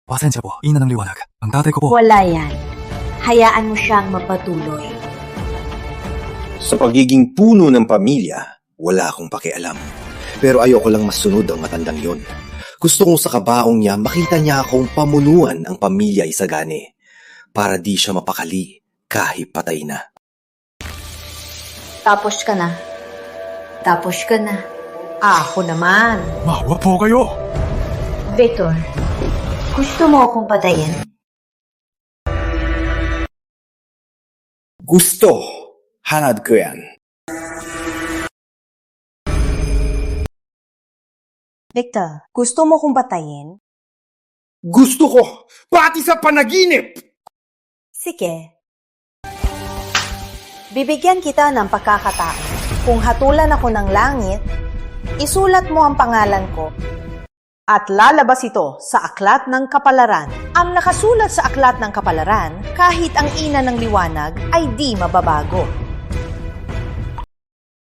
Pasensya po, ina ng liwanag. Ang tatay ko po.
Wala yan. Hayaan mo siyang mapatuloy.
Sa pagiging puno ng pamilya, wala akong pakialam. Pero ayoko lang masunod ang matandang yon. Gusto kong sa kabaong niya makita niya akong pamunuan ang pamilya Isagani para di siya mapakali kahit patay na.
Tapos ka na. Tapos ka na. Ako naman.
Mawa po kayo.
Victor, gusto mo akong patayin?
Gusto. Hanad ko yan.
Victor, gusto mo akong patayin?
Gusto ko. Pati sa panaginip.
Sige. Bibigyan kita ng pagkakataon. Kung hatulan ako ng langit, isulat mo ang pangalan ko. At lalabas ito sa aklat ng kapalaran. Ang nakasulat sa aklat ng kapalaran, kahit ang ina ng liwanag, ay di mababago.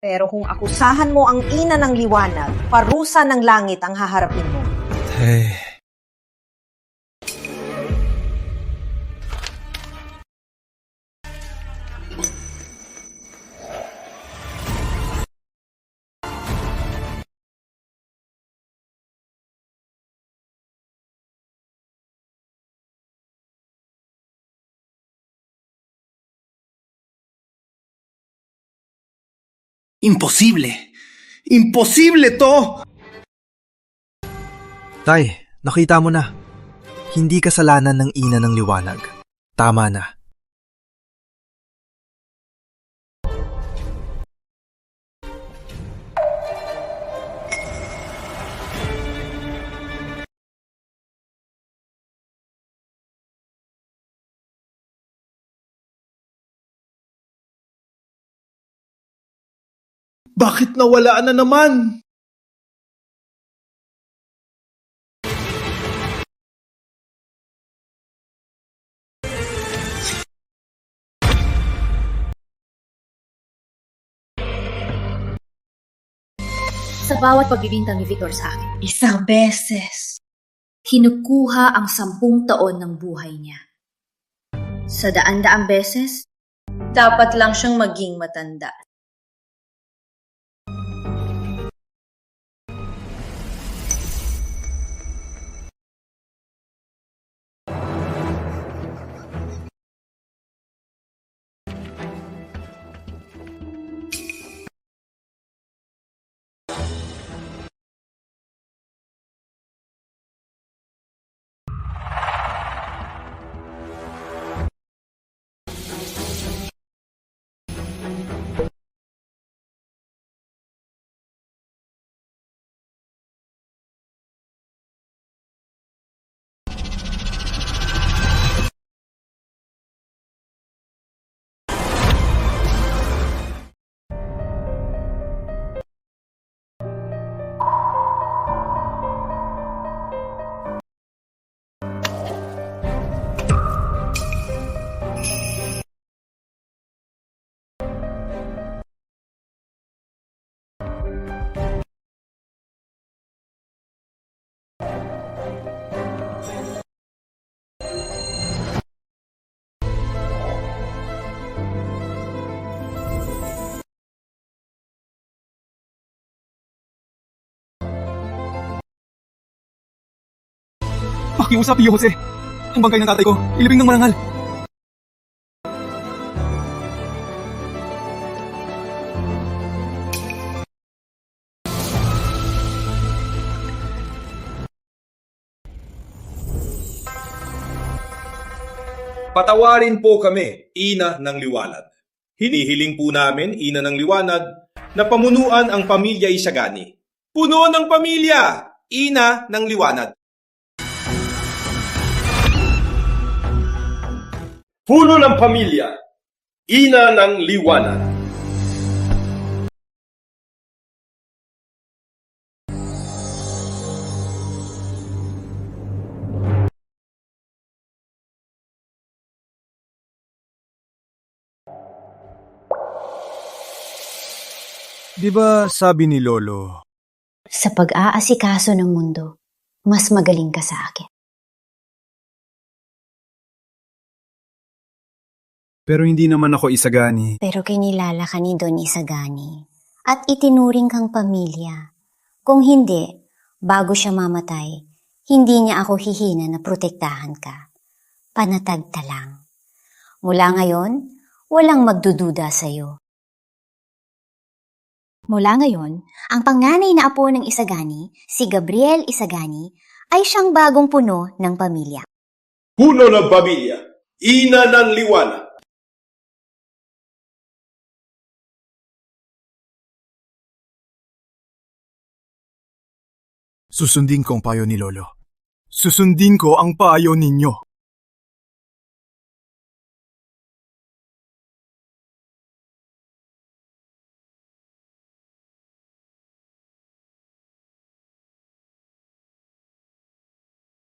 Pero kung akusahan mo ang ina ng liwanag, parusa ng langit ang haharapin mo.
Hey.
Imposible! Imposible to!
Tay, nakita mo na. Hindi kasalanan ng ina ng liwanag. Tama na.
Bakit nawala na naman?
Sa bawat pagbibintang ni Victor sa akin,
Isang beses.
kinukuha ang 10 taon ng buhay niya. Sa daan-daang beses,
Dapat lang siyang maging matanda.
Pakiusap, Tio Jose. Ang bangkay ng tatay ko, ilibing ng marangal.
Patawarin po kami, Ina ng Liwanag. Hinihiling po namin, Ina ng Liwanag, na pamunuan ang pamilya Isagani. Puno ng pamilya, Ina ng Liwanag. Puno ng pamilya, Ina ng Liwanag.
Di ba sabi ni Lolo,
Sa pag-aasikaso ng mundo, mas magaling ka sa akin.
pero hindi naman ako Isagani.
Pero kinilala ka ni Don Isagani at itinuring kang pamilya. Kung hindi, bago siya mamatay, hindi niya ako hihina na protektahan ka. Panatag ta lang. Mula ngayon, walang magdududa sa'yo. Mula ngayon, ang panganay na apo ng Isagani, si Gabriel Isagani, ay siyang bagong puno ng pamilya.
Puno ng pamilya, Ina ng Liwanag.
Susundin ko ang payo ni Lolo. Susundin ko ang payo ninyo.